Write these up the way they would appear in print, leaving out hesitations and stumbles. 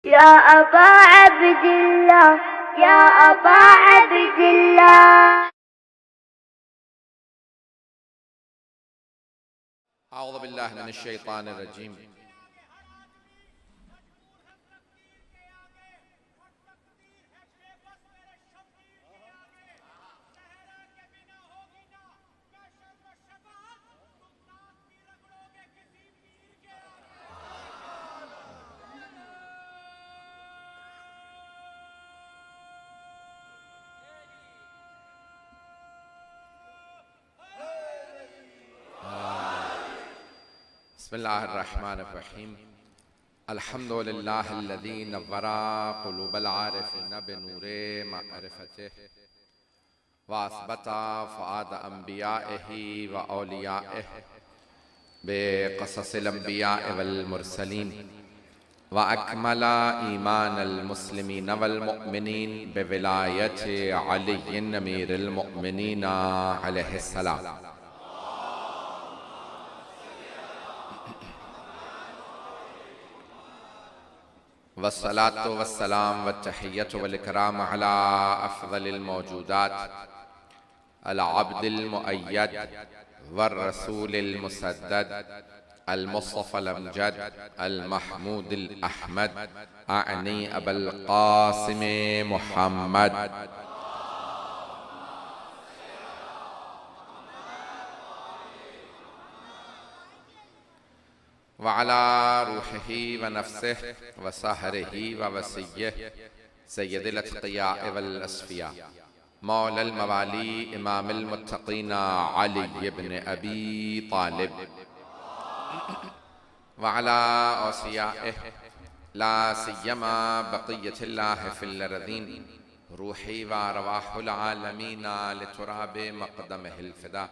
या अबा अब्दिल्लाह, या अबा अब्दिल्लाह। औज़ु बिल्लाहि मिनश शैतानिर रजीम। बिस्मिल्लाहिर्रहमानिर्रहीम। अल्हम्दुलिल्लाहिल्लज़ी नव्वरा क़ुलूबल आरिफ़ीन बिनूरे मअरिफ़तिही व असबता फ़ुआद अंबियाइही व औलियाइही बिक़ससिल अंबियाइ वल मुरसलीन व अकमला ईमानल मुस्लिमीन वल मुअमिनीन बिविलायति अलीय्यिन अमीरिल मुअमिनीन अलैहिस्सलाम। वस्सलातु वस्सलाम वत्तहिय्यतु वल इकराम अला अफ़ज़लिल मौजूदात अल अब्दिल मुअय्यद वर रसूलिल मुसद्दद अल मुस्तफ़ल अमजद अल महमूदिल अहमद अनी अबुल क़ासिम मुहम्मद व अला रूहिही व नफ्सिही व सहरिही व वसिय्यिही सय्यदिल अत्क़ियाए वल अस्फ़िया मौलल मवाली इमामिल मुत्तक़ीन अली इब्न अबी तालिब व अला औसियाइही ला सिय्यमा बक़िय्यतिल्लाहि फ़िल अर्ज़ीन रूही व अरवाहुल आलमीन लितुराबि मक़दमिहिल फ़िदा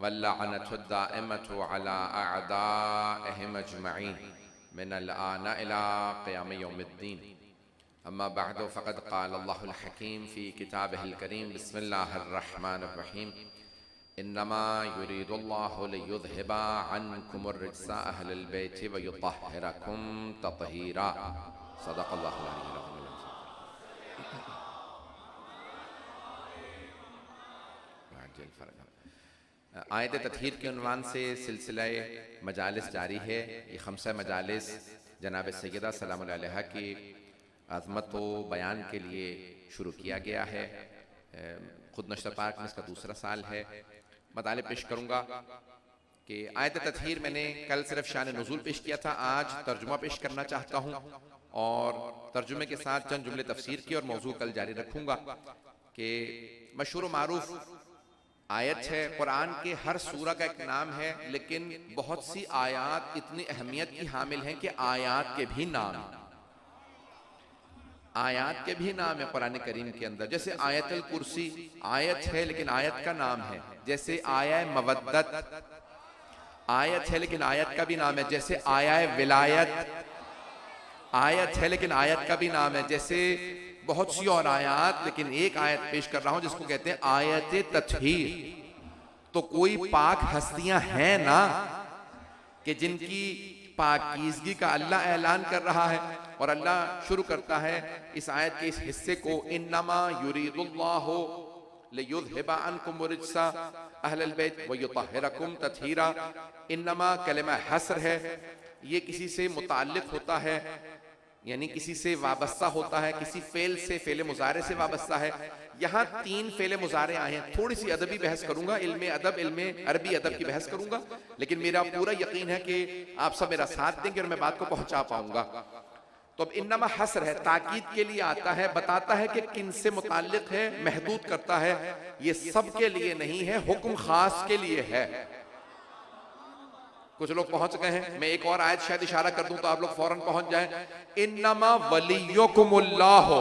वल्लअनतु दाइमतु अला अअदाइहिम अजमईन मिनल आन इला क़ियाम यौमिद्दीन। अम्मा बअदु फ़क़द क़ाल अल्लाहुल हकीम फ़ी किताबिहिल करीम बिस्मिल्लाहिर रहमानिर रहीम इन्नमा युरीदुल्लाहु लियुज़हिबा अन्कुमुर रिज्सा अहलल बैति व युत्तहिरकुम तत्हीरा। सदक़ल्लाहुल अलीयुल अज़ीम। आयत तत्हीर के उन्वान से सिलसिला मजालिस जारी है। ये खमसा मजालिस जनाब सैयदा सलामुल अलैहा की अज़मत व बयान के लिए शुरू किया गया है। खुद नश्र पाक में इसका दूसरा साल है। मतालिब पेश करूँगा कि आयत तत्हीर मैंने कल सिर्फ शान नुज़ूल पेश किया था, आज तर्जुमा पेश करना चाहता हूँ और तर्जुमे के साथ चंद जुमले तफसीर की और मौजू कल जारी रखूँगा। कि मशहूर मारूफ आयत है, कुरान के हर सूरा का एक नाम है, लेकिन बहुत सी आयात इतनी अहमियत की हामिल हैं कि आयात के भी नाम है कुरान करीम के अंदर। जैसे आयतुल कुर्सी आयत है लेकिन आयत का नाम है। जैसे आया मवद्दत आयत है लेकिन आयत का भी नाम है। जैसे आया विलायत आयत है लेकिन आयत का भी नाम है। जैसे बहुत सी और आयत, लेकिन एक आयत पेश कर रहा हूं जिसको कहते हैं आयत तत्हीर। तो कोई पाक हस्तियां हैं ना कि जिनकी पाकीज़गी का अल्लाह ऐलान कर रहा है। और अल्लाह शुरू करता है इस आयत के इस हिस्से को इन्नमा युरीदुल्लाहु लियुज़हिबा अन्कुम रिज्सा अहलल बैत व युत्तहिरकुम तत्हीरा। इन्नमा कलिमा हस्र है, ये किसी से मुताल्लिक होता है, यानी किसी से वाबस्ता होता है, किसी फेल से, फेले मुजारे से वाबस्ता है। यहाँ 3 फेले मुजारे आए हैं। थोड़ी सी अदबी बहस करूंगा, इल्मे अदब, इल्मे अरबी अदब की बहस करूंगा, लेकिन मेरा पूरा यकीन है कि आप सब मेरा साथ देंगे और मैं बात को पहुंचा पाऊंगा। तो अब इन्नमा हस्र है, ताकीद के लिए आता है, बताता है कि किन से मुताल्लिक है, महदूद करता है। ये सब के लिए नहीं है, हुक्म खास के लिए है। कुछ लोग पहुंच गए हैं, मैं एक और आयत शायद इशारा कर दूं तो आप लोग फौरन पहुंच जाएं। इन्नमा वलियुकुमुल्लाहु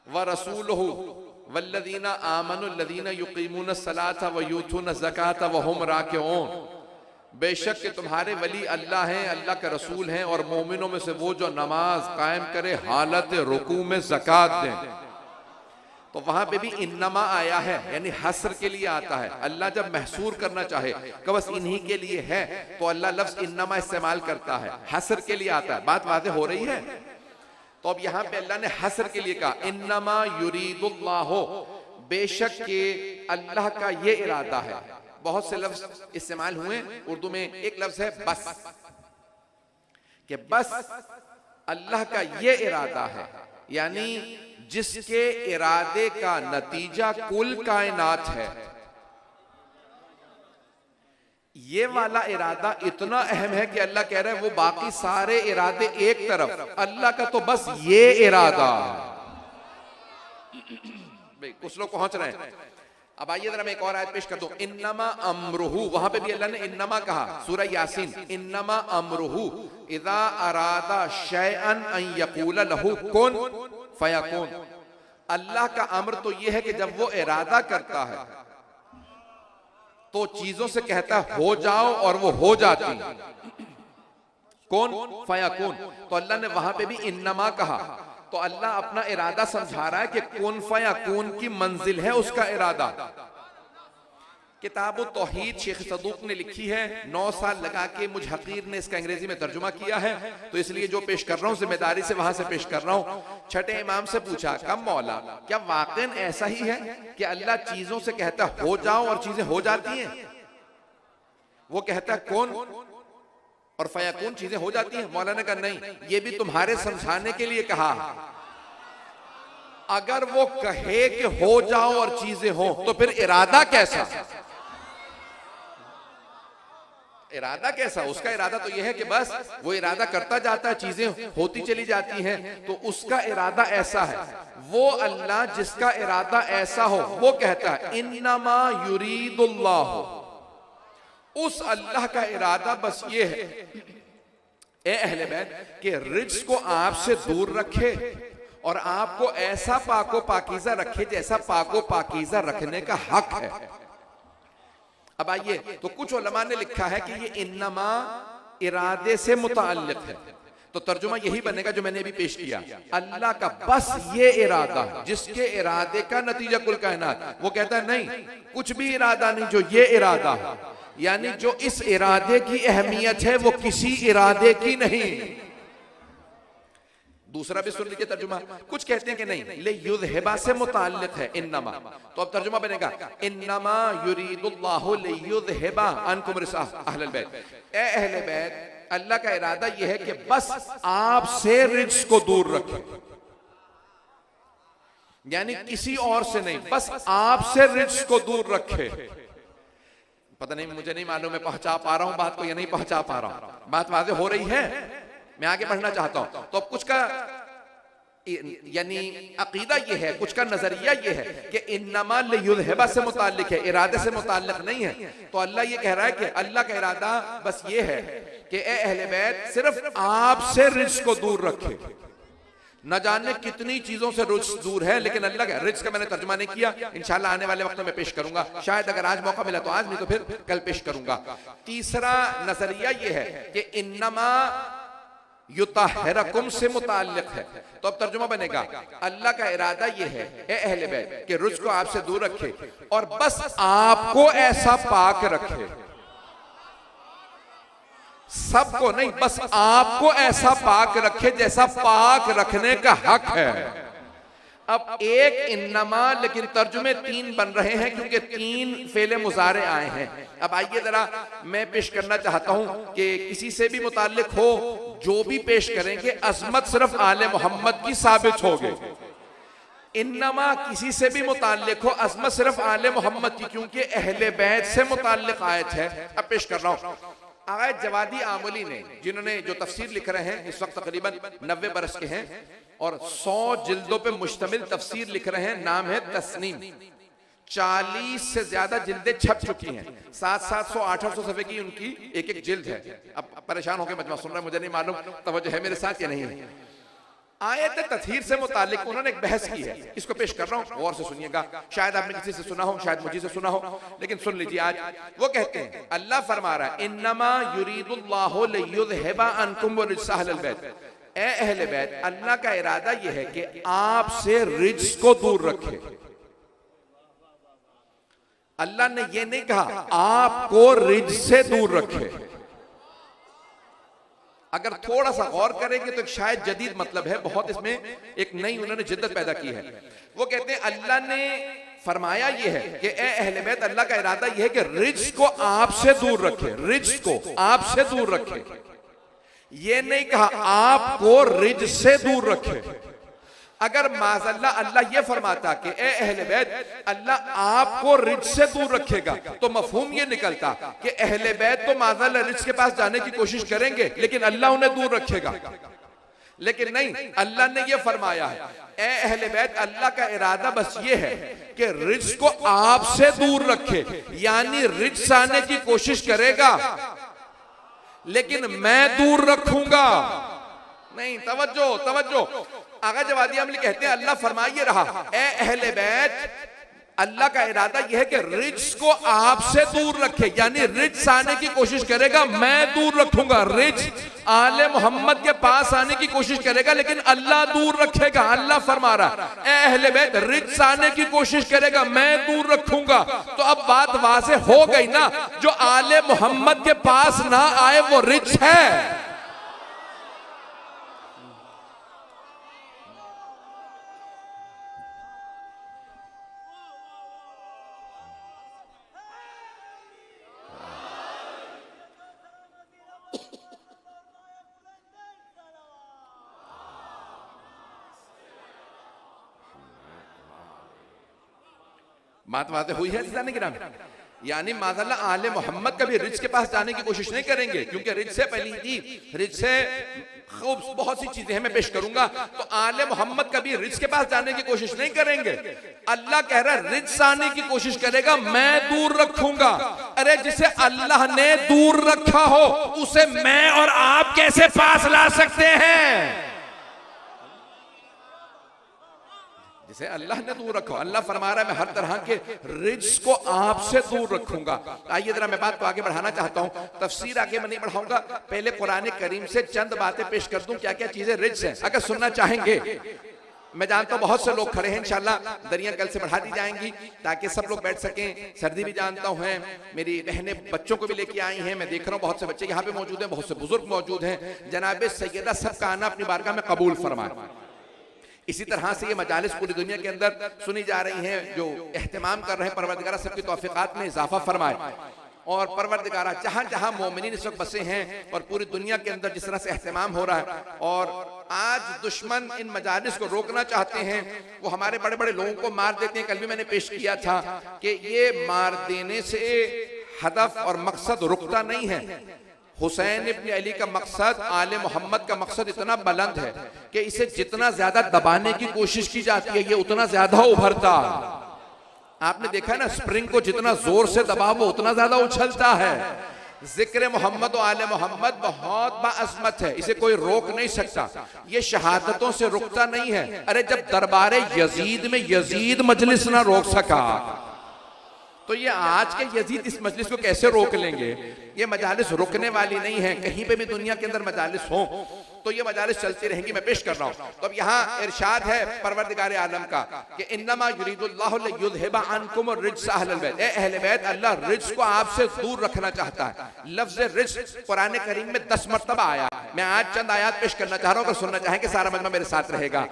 व रसूलुहु वल्लज़ीना आमनु अल्लज़ीना युक़ीमूनस सलाता व यूतूनज़ ज़काता व हुम राकिऊन। बेशक कि तुम्हारे वली अल्लाह हैं, अल्लाह के रसूल हैं, और मोमिनों में से वो जो नमाज कायम करे हालत रुकू में ज़कात दें। तो वहां पे भी इन्नमा आया है, यानी हस्र के लिए आता है। अल्लाह जब महसूर करना चाहे कि बस इन्हीं के लिए है, तो अल्लाह लफ्ज इन्नमा इस्तेमाल करता है, हस्र के लिए आता है। बात वाज़ेह हो रही है? तो अब यहाँ पे अल्लाह ने हस्र के लिए कहा, इन्नमा युरीदुल्लाहु, बेशक के अल्लाह का ये इरादा है। बहुत से लफ्ज इस्तेमाल हुए उर्दू में, एक लफ्ज है बस, कि बस अल्लाह का ये इरादा है, यानी जिसके इरादे का नतीजा कुल कायनात है। ये वाला इरादा इतना अहम है कि अल्लाह कह रहे हैं वो बाकी सारे इरादे एक तरफ, अल्लाह का तो बस ये इरादा। कुछ लोग पहुंच रहे हैं। अब आइए जरा मैं एक और आयत पेश कर दूं। इन्नमा अमरुहु, वहां पे भी अल्लाह ने इन्नमा कहा, सूरह यासीन, इन्नमा अमरुहु इज़ा अरादा शैअन अन यक़ूल लहु कुन फयकुन। अल्लाह का अम्र तो यह है कि जब वो इरादा करता है तो चीजों से कहता है हो जाओ, और वो हो जाती, कौन फयकुन। तो अल्लाह ने वहां पे भी इन्नमा कहा, तो अल्लाह अपना इरादा समझा रहा है कि कुन फयकुन की मंजिल है उसका इरादा। किताब तौहीद शेख सदूक ने लिखी है, 9 साल लगा के मुझ हकीर ने इसका अंग्रेजी में तर्जुमा किया है, तो इसलिए जो पेश कर रहा हूं जिम्मेदारी से वहां से पेश कर रहा हूं। छठे इमाम से पूछा, कम मौला क्या वाकई ऐसा ही है कि अल्लाह चीजों से कहता हो जाओ और चीजें हो जाती हैं? वो कहता है कौन और फयकून, चीजें हो जाती हैं। मौला ने कहा नहीं, ये भी तुम्हारे समझाने के लिए कहा। अगर वो कहे कि हो जाओ और चीजें हो, तो फिर इरादा कैसा? इरादा कैसा? उसका इरादा तो यह है कि बस वो इरादा करता जाता है, चीजें होती चली जाती हैं, तो उसका इरादा ऐसा है। वो अल्लाह जिसका इरादा ऐसा हो, वो कहता है इन्नमा युरीदुल्लाहु, उस अल्लाह का इरादा बस ये है, ए अहले बैत, कि रिज्क को आपसे दूर रखे और आपको ऐसा पाको पाकीज़ा रखे जैसा पाको पाकीज़ा रखने का हक है। अब आइए, तो कुछ उलमा ने लिखा है कि ये इन्नमा इरादे से मुताल्लिक है, तो तर्जुमा यही बनेगा जो मैंने अभी पेश किया, अल्लाह का बस ये इरादा है, जिसके इरादे का नतीजा कुल कायनात। वो कहता है नहीं, कुछ भी इरादा नहीं, जो ये इरादा है, यानी जो इस इरादे की अहमियत है वो किसी इरादे की नहीं। दूसरा भी सुन लीजिए तर्जुमा। कुछ कहते हैं कि नहीं, ले युज़हिबा से मुताल्लिक है इन्नमा, तो अब तर्जुमा बनेगा इन्नमा युरीदुल्लाहु ले युज़हिबा अन्कुम रिसा अहलल बैत। ए अहले बैत, अल्लाह का इरादा यह है कि बस आपसे रिज्क को दूर रखे, यानी किसी और से नहीं, बस आपसे रिज्क को दूर रखे। पता नहीं, मुझे नहीं मालूम मैं पहुंचा पा रहा हूं बात को या नहीं पहुंचा पा रहा हूं। बात वाज़ेह हो रही है? मैं आगे बढ़ना चाहता हूं। तो अब कुछ का यानी अकीदा ये है, कुछ का नजरिया ये है कि इन्नमा लियुज़हिबा से मुताल्लिक है, इरादे से मुताल्लिक नहीं है। तो अल्लाह ये कह रहा है कि अल्लाह का इरादा बस ये है कि ए अहले बैत, सिर्फ आपसे रिज्क को दूर रखे। न जाने कितनी चीजों से रिज्क दूर है, लेकिन अल्लाह का रिज्क का मैंने तर्जुमा नहीं किया, इंशाल्लाह आने वाले वक्त में पेश करूंगा। शायद अगर आज मौका मिला तो आज, नहीं तो फिर कल पेश करूंगा। तीसरा नजरिया यह है कि इन्नमा युताहिरकुम से मुताल्लिक है, तो अब तर्जुमा बनेगा अल्लाह का इरादा यह है ए अहले बैत कि रिज्क को आपसे दूर रखे और बस आपको ऐसा पाक रखे, सबको नहीं, बस आपको ऐसा पाक रखे जैसा पाक रखने का हक है। अब एक इन्नमा, लेकिन तर्जुमे 3 बन रहे हैं क्योंकि 3 फेले मुजारे आए हैं। अब आइए जरा मैं पेश करना चाहता हूं कि किसी से भी मुताल्लिक हो, जो भी पेश करेंगे अजमत सिर्फ आले मोहम्मद की साबित होगी। इन्नमा किसी से भी मुताल्लिक हो, अजमत सिर्फ आले मोहम्मद की, क्योंकि अहले बैत से मुताल्लिक आयत है। अब पेश कर रहा हूं आयत जवादी आमली ने, जिन्होंने जो तफसीर लिख रहे हैं इस वक्त तकरीबन 90 बरस के हैं और 100 जिल्दों पे मुश्तमिल तफसीर लिख रहे हैं। नाम है तस्नीम। 40 से ज्यादा जिल्दें छप चुकी हैं, 700-800 सफ़े की उनकी एक जिल्द है। अब परेशान होकर मजमा सुन रहा है, मुझे नहीं मालूम तवज्जो है मेरे साथ या नहीं है। आयत तत्हीर से मुतालिक उन्होंने एक बहस की है, इसको पेश कर रहा हूं, गौर से सुनिएगा। शायद आपने किसी से सुना हो, शायद मुझे से सुना हो, लेकिन सुन लीजिए। आज वो कहते हैं, अल्लाह फरमा रहा है इन्नमा युरीदुल्लाहु लियुज़हिबा अन्कुम रिज्सा अहलल बैत, ए अहले बैत, अल्लाह का इरादा यह है कि आपसे रिज्क को दूर रखे। अल्लाह ने यह नहीं कहा आपको रिज्क से दूर रखे। अगर थोड़ा सा गौर करेंगे तो शायद जदीद मतलब है, बहुत इसमें एक नई उन्होंने जिद्दत पैदा की है। वो कहते हैं अल्लाह ने फरमाया यह है कि ए अहले बैत, अल्लाह का इरादा यह है कि रिज्क को आपसे दूर रखे, रिज्क को आपसे दूर रखे। ये नहीं कहा आपको रिज्क से दूर रखे। अगर माज़अल्लाह अल्लाह ये फरमाता कि ए अहले बैत, अल्लाह आपको रिज्क से दूर रखेगा, तो मफहूम ये निकलता कि अहले बैत तो माज़अल्लाह रिज्क के पास जाने की कोशिश करेंगे लेकिन अल्लाह उन्हें दूर रखेगा। लेकिन नहीं, अल्लाह ने ये फरमाया है ए अहले बैत, अल्लाह का इरादा बस ये है कि रिज्क को आपसे दूर रखे, यानी रिज्क आने की कोशिश करेगा लेकिन मैं दूर रखूंगा नहीं। तवज्जो तवज्जो, आगा जवादी अमली कहते हैं अल्लाह फरमाइए रहा ए अहले बैत, अल्लाह का इरादा यह है कि रिज्क को आपसे दूर रखे, यानी रिज्क आने की कोशिश करेगा, मैं दूर रखूंगा। रिज्क आले मोहम्मद के पास आने की कोशिश करेगा लेकिन अल्लाह दूर रखेगा। अल्लाह फरमा रहा ए अहले बैत, रिज्क आने की कोशिश करेगा, मैं दूर रखूंगा। तो अब बात वाज़ेह हो गई ना, जो आले मोहम्मद के पास ना आए वो रिज्क है। बात वाज़ेह हुई है जाने की नाम, यानी माज़अल्लाह आले मोहम्मद कभी रिज्क के पास जाने की कोशिश नहीं करेंगे, क्योंकि रिज्क से पहली थी, रिज्क से खूब बहुत सी चीजें हैं मैं पेश करूंगा। तो आले मोहम्मद कभी रिज्क के पास जाने की कोशिश नहीं करेंगे। अल्लाह कह रहा है रिज्क आने की कोशिश करेगा, मैं दूर रखूंगा। अरे जिसे अल्लाह ने दूर रखा हो उसे मैं और आप कैसे पास ला सकते हैं? जिसे अल्लाह ने दूर रखो, अल्लाह फरमा रहा है मैं हर तरह के रिज्क को आपसे दूर रखूंगा। आइए जरा मैं बात को आगे बढ़ाना चाहता हूं, तफसीर आगे मैं नहीं बढ़ाऊंगा, पहले कुरान करीम से चंद बातें पेश कर दूं क्या क्या चीजें रिज्क हैं। अगर सुनना चाहेंगे, मैं जानता हूं बहुत से लोग खड़े हैं, इंशाल्लाह दरियां कल से बढ़ा दी जाएंगी ताकि सब लोग बैठ सकें। सर्दी भी जानता हूं है, मेरी बहनें बच्चों को भी लेके आई हैं, मैं देख रहा हूं बहुत से बच्चे यहाँ पे मौजूद हैं, बहुत से बुजुर्ग मौजूद हैं। जनाब सैयदा सबका आना अपनी बारगाह में कबूल फरमाए। इसी तरह से ये मजालिस पूरी दुनिया के अंदर सुनी जा रही हैं, जो एहतमाम कर रहे हैं, परवरदिगार सबकी तौफीकात में इजाफा फरमाए। और परवरदिगार जहां जहां मोमिनीन इस वक्त बसे हैं और पूरी दुनिया के अंदर जिस तरह से एहतमाम हो रहा है, और आज दुश्मन इन मजालिस को रोकना चाहते हैं, वो हमारे बड़े बड़े लोगों को मार देते हैं। कल भी मैंने पेश किया था कि ये मार देने से हदफ और मकसद रुकता नहीं है। हुसैन इब्न अली का मकसद, आले मोहम्मद का मकसद इतना बुलंद है कि इसे जितना ज्यादा दबाने की कोशिश की जाती है ये उतना ज्यादा उभरता। आपने देखा ना, स्प्रिंग को जितना जोर से दबाओ वो उतना ज्यादा उछलता है। जिक्र मोहम्मद और आले मोहम्मद बहुत बाअज़मत है, इसे कोई रोक नहीं सकता, ये शहादतों से रुकता नहीं है। अरे जब दरबारे यजीद में यजीद मजलिस ना रोक सका तो ये आज के यजीद इस मजलिस को कैसे रोक लेंगे? ये मजालिस रुकने वाली नहीं है। कहीं पे भी दुनिया के अंदर मजालिस हो तो ये मजालिस चलती रहेंगी। मैं पेश कर रहा हूं। तो अब यहाँ इरशाद है परवरदिगार आलम का कि इन्नमा युरीदुल्लाहु लियुज़हिबा अन्कुम रिज्स अहलल बैत, ए अहले बैत, अल्लाह रिज्क को आपसे दूर रखना चाहता है। लफ्ज रिज्क कुरान करीम में 10 मरतबा आया। मैं आज चंद आयात पेश करना चाह रहा हूं, अगर सुनना चाहेंगे सारा मजमा मेरे साथ रहेगा।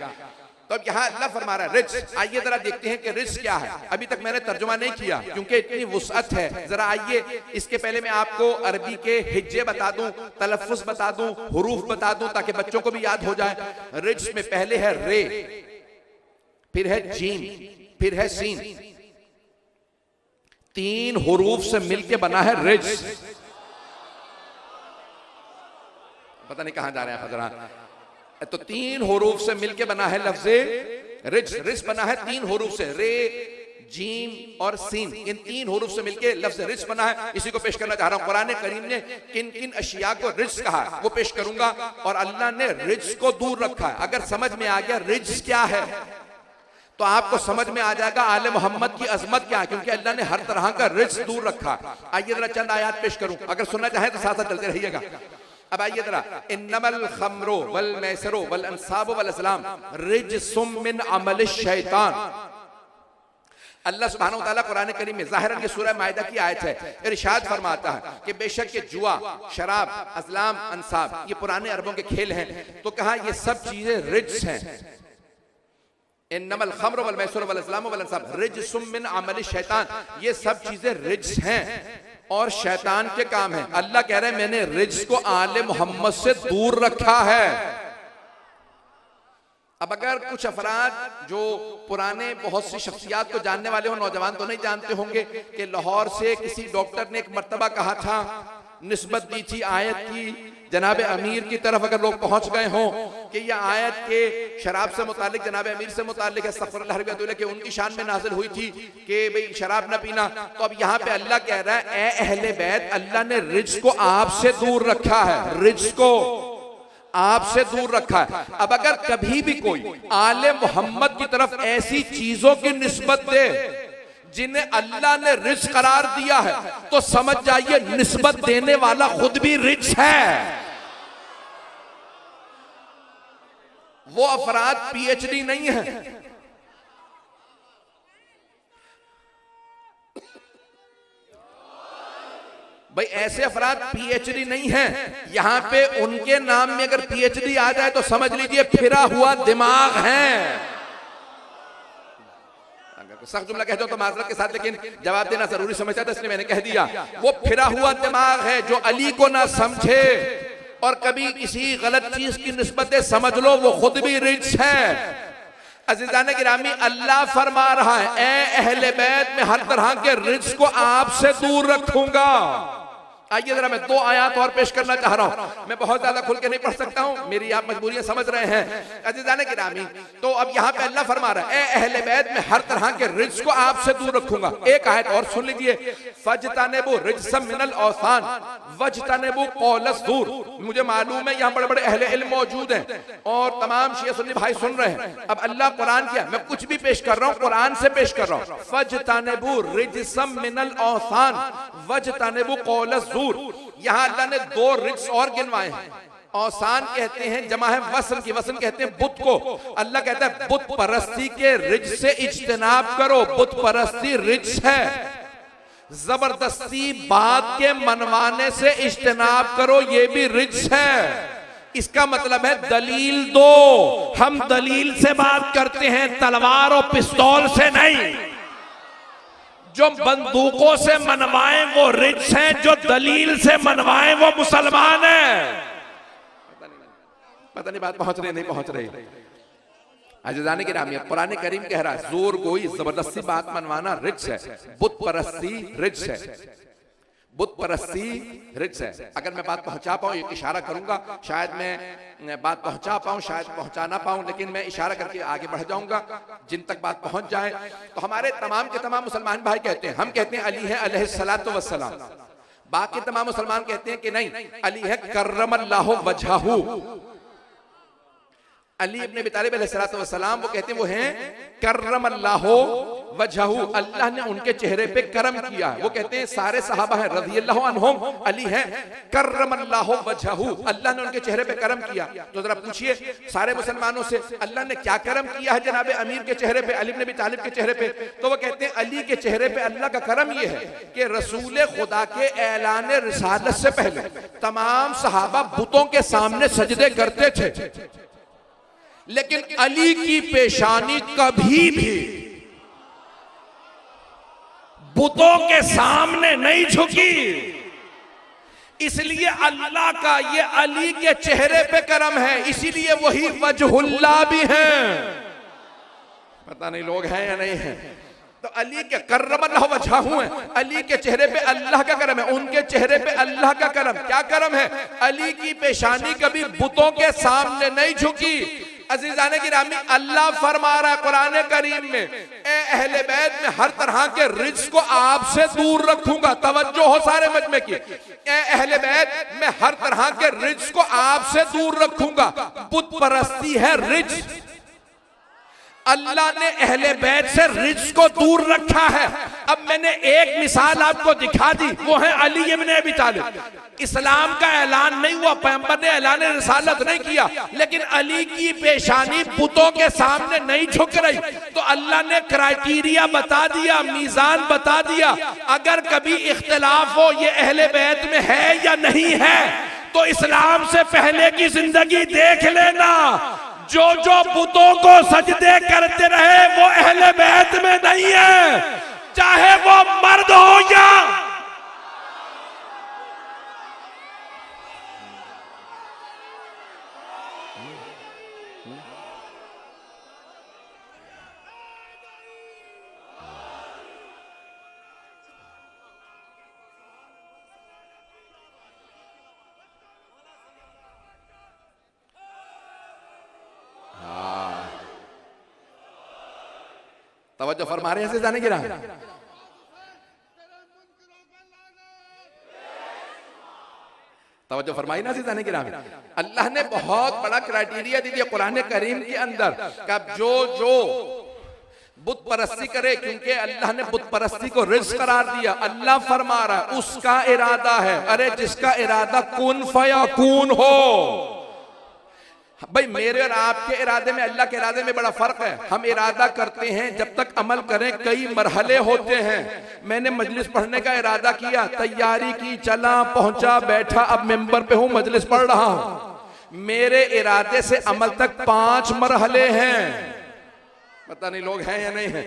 तो अब यहाँ अल्लाह फरमा रहा है रिज्क। आइए जरा देखते हैं कि रिज्क क्या है। अभी तक मैंने तर्जुमा नहीं किया क्योंकि इतनी वुसअत है। जरा आइए इसके पहले मैं आपको अरबी के हिज्जे बता दूं, तलफ्फुज़ बता दूं, हुरूफ बता दूं ताकि बच्चों को भी याद हो जाए। रिज्क में पहले है रे, फिर है जीम, फिर है सीन। 3 हुरूफ से मिलके बना है रिज्क। पता नहीं कहां जा रहे हैं हज़रात। तो 3 हुरूफ से मिलके बना है लफ्ज़े रिज्क। रिज्क बना है 3 हुरूफ से, रे, जीम और सीन। इन 3 हुरूफ से मिलके लफ्ज़ रिज्क बना है। इसी को पेश करना चाह रहा हूं। कुरान करीम ने किन किन अशिया को रिज्क कहा वो पेश करूंगा। और अल्लाह ने रिज्क को दूर रखा है। अगर समझ में आ गया रिज्क क्या है तो आपको समझ में आ जाएगा आले मोहम्मद की अजमत क्या है, क्योंकि अल्लाह ने हर तरह का रिज्क दूर रखा। आइए जरा चंद आयात पेश करूं, अगर सुनना चाहे तो साथ साथ चलते रहिएगा। अब आइए जरा, इन्नमल खम्रो वल मैसरो वल अंसाबु वल अज़लाम रिज्सुम मिन अमल शैतान। अल्लाह सुब्हानहु व तआला कुरान करीम में ज़ाहिरन ये सूरह माइदा की आयत है, इरशाद फरमाता है कि बेशक ये जुआ, शराब, अज़लाम, अंसाब ये पुराने अरबों के खेल हैं। तो कहा ये सब चीजें रिज्स हैं। इन्नमल खम्र वल मैसर वल अज़लाम वल अंसाब रिज्सुम मिन अमल शैतान, ये सब चीजें रिज्स हैं और शैतान के काम हैं। अल्लाह कह रहे हैं मैंने रिज्स को आले मोहम्मद से दूर रखा है। अब अगर कुछ अफराद जो पुराने बहुत सी शख्सियात को जानने वाले हो, नौजवान तो नहीं जानते होंगे कि लाहौर से किसी डॉक्टर ने एक मर्तबा कहा था, निस्बत दी थी आयत की जनाब अमीर की तरफ, अगर लोग पहुंच गए हों कि यह आयत के शराब से मुतालिक जनाब अमीर से मुतालिक है, अस्तग़फिरुल्लाह कि उनकी शान में नाजिल हुई थी कि भाई शराब न पीना। तो अब यहाँ पे अल्लाह कह रहा है ए अहले बैत, अल्लाह ने रिज्स को आपसे दूर रखा है, रिज्स को आपसे दूर रखा है। अब अगर कभी भी कोई आले मोहम्मद की तरफ ऐसी चीजों की निस्बत दे जिन्हें अल्लाह ने रिज्क करार दिया है, तो समझ जाइए निस्बत देने वाला खुद भी रिज्क है। वो अफराद पीएचडी नहीं है। भाई ऐसे अफराद पीएचडी नहीं है। यहां पे उनके नाम में अगर पीएचडी आ जाए तो समझ लीजिए फिरा हुआ दिमाग है। सख्त जुमला कहते हो तो माजरत के साथ, लेकिन जवाब देना जरूरी समझता था इसलिए मैंने कह दिया। वो फिरा हुआ दिमाग है जो अली को ना समझे और कभी किसी गलत चीज की निस्बत समझ लो वो खुद भी रिज्स है। अज़ीज़ान गिरामी, अल्लाह फरमा रहा है ए अहले बैत में हर तरह के रिज्स को आपसे दूर रखूंगा। आइए जरा मैं दो आयत और पेश करना चाह रहा हूं। मैं बहुत ज्यादा खुल के नहीं पढ़ सकता हूं, मेरी आप मजबूरियां समझ रहे हैं अज़ीज़ान गिरामी। तो अब यहाँ पे अल्लाह फरमा रहा है ए अहले बैत में हर तरह के रिज्स को आपसे दूर रखूंगा। एक आयत और सुन लीजिए, फजतनेबु रिज्सम मिनल औसान वजतनेबु कौलस दूर। मुझे मालूम है यहाँ बड़े बड़े अहले इल्म मौजूद हैं और तमाम शिया सुन्नी भाई सुन रहे हैं। अब अल्लाह कुरान किया, मैं कुछ भी पेश कर रहा हूँ कुरान से पेश कर रहा हूँ। फजतनेबु रिज्सम मिनल औसान वजतनेबु कौलस दूर। यहां अल्लाह ने दो रिज्स और गिनवाए हैं। औसान कहते हैं जमा है वसन की, वसन कहते हैं बुत को। अल्लाह कहता है बुत परस्ती के रिज्स से इज्तिनाब करो, बुत परस्ती रिज्स है। जबरदस्ती बात के मनवाने से इज्तिनाब करो, ये भी रिज्स है। इसका मतलब है दलील दो, हम दलील से बात करते हैं, तलवार और पिस्तौल से नहीं। जो बंदूकों से मनवाएं वो रिज्स हैं, जो दलील से मनवाएं वो मुसलमान है। पता नहीं बात पहुंच रही नहीं पहुंच रही। अज़ीज़ान गिरामी, कुरान करीम कह रहा है जोर गोई जबरदस्ती बात मनवाना रिज्स है, बुत परस्ती रिज्स है, बुत परस्ती रिज्स है। अगर मैं बात पहुंचा पाऊं, एक इशारा करूंगा, शायद मैं बात पहुंचा पाऊं शायद पहुंचा ना पाऊं, लेकिन मैं इशारा करके आगे बढ़ जाऊंगा जिन तक बात पहुंच जाए। तो हमारे तमाम के तमाम मुसलमान भाई कहते हैं, हम कहते हैं अली है अलैहिस्सलातु वस्सलाम। बाकी तमाम मुसलमान कहते हैं कि नहीं, अली है कर्रमल्लाहु वजहहू। अली इब्न अबी तालिब अलैहिस्सलातु वस्सलाम वो कहते हैं वो हैं कर्रमल्लाहु वजहहू, अल्लाह ने उनके चेहरे पे करम किया। वो कहते हैं सारे सहाबा हैं रज़ियल्लाहु अन्हुम, अली हैं कर्रमल्लाहु वजहहू, अल्लाह ने उनके चेहरे पे करम किया। तो जरा पूछिए सारे मुसलमानों से अल्लाह ने क्या करम किया है जनाब अमीर के चेहरे पे, अली इब्न अबी तालिब के चेहरे पे? तो वो कहते हैं अली के चेहरे पे अल्लाह का करम ये है कि रसूल खुदा के ऐलान रिसालत से पहले तमाम सहाबा बुतों के सामने सजदे करते थे, लेकिन अली की पेशानी कभी भी बुतों के सामने नहीं झुकी। इसलिए अल्लाह का ये अली के चेहरे पे करम है, इसीलिए वही वजहुल्लाह भी हैं। पता नहीं लोग हैं या नहीं हैं। तो अली के कर्रमल्लाहु वजहहू है, अली के चेहरे पे अल्लाह का करम है, उनके चेहरे पे अल्लाह का करम। क्या करम है? अली की पेशानी कभी बुतों के सामने नहीं झुकी। अज़ीज़ान गिरामी, अल्लाह फरमा रहा है कुरान करीम में ए अहले बैत में हर तरह के रिज्स को आपसे दूर रखूंगा। तवज्जो हो सारे मजमे की, ए अहले बैत में हर तरह के रिज्स को आपसे दूर रखूंगा। बुत परस्ती है रिज्स। अल्लाह ने अहले बैत से रिज्क को दूर रखा है। अब मैंने एक मिसाल आपको दिखा दी, वो है अली इब्न अबी तालिब। इस्लाम का ऐलान नहीं हुआ, पैगंबर ने ऐलान रिसालत नहीं किया, लेकिन अली की पेशानी बुतों के सामने नहीं झुक रही, तो अल्लाह ने क्राइटेरिया बता दिया, मीजान बता दिया। अगर कभी इख्तिलाफ हो ये अहले बैत में है या नहीं है, तो इस्लाम से पहले की जिंदगी देख लेना, जो जो बुतों को सजदे करते रहे वो अहले बैत में नहीं है, चाहे वो मर्द हो या तवज्जो फरमा रहे हैं जाने की राह। तवज्जो फरमाई ना जाने की राह में। अल्लाह ने बहुत बड़ा क्राइटेरिया दे दिया कुरान करीम के अंदर कि जो जो बुत परस्ती करे, क्योंकि अल्लाह ने बुत परस्ती को रिज्क करार दिया। अल्लाह फरमा रहा है उसका इरादा है, अरे जिसका इरादा कुन फयाकून हो। भाई मेरे और आपके इरादे में अल्लाह के इरादे में बड़ा फर्क है। हम इरादा करते हैं, जब तक अमल करें कई मरहले होते हैं। मैंने मजलिस पढ़ने का इरादा किया, तैयारी की, चला पहुंचा बैठा, अब मेंबर पे हूं, मजलिस पढ़ रहा हूं। मेरे इरादे से अमल तक 5 मरहले हैं। पता नहीं लोग हैं या नहीं है।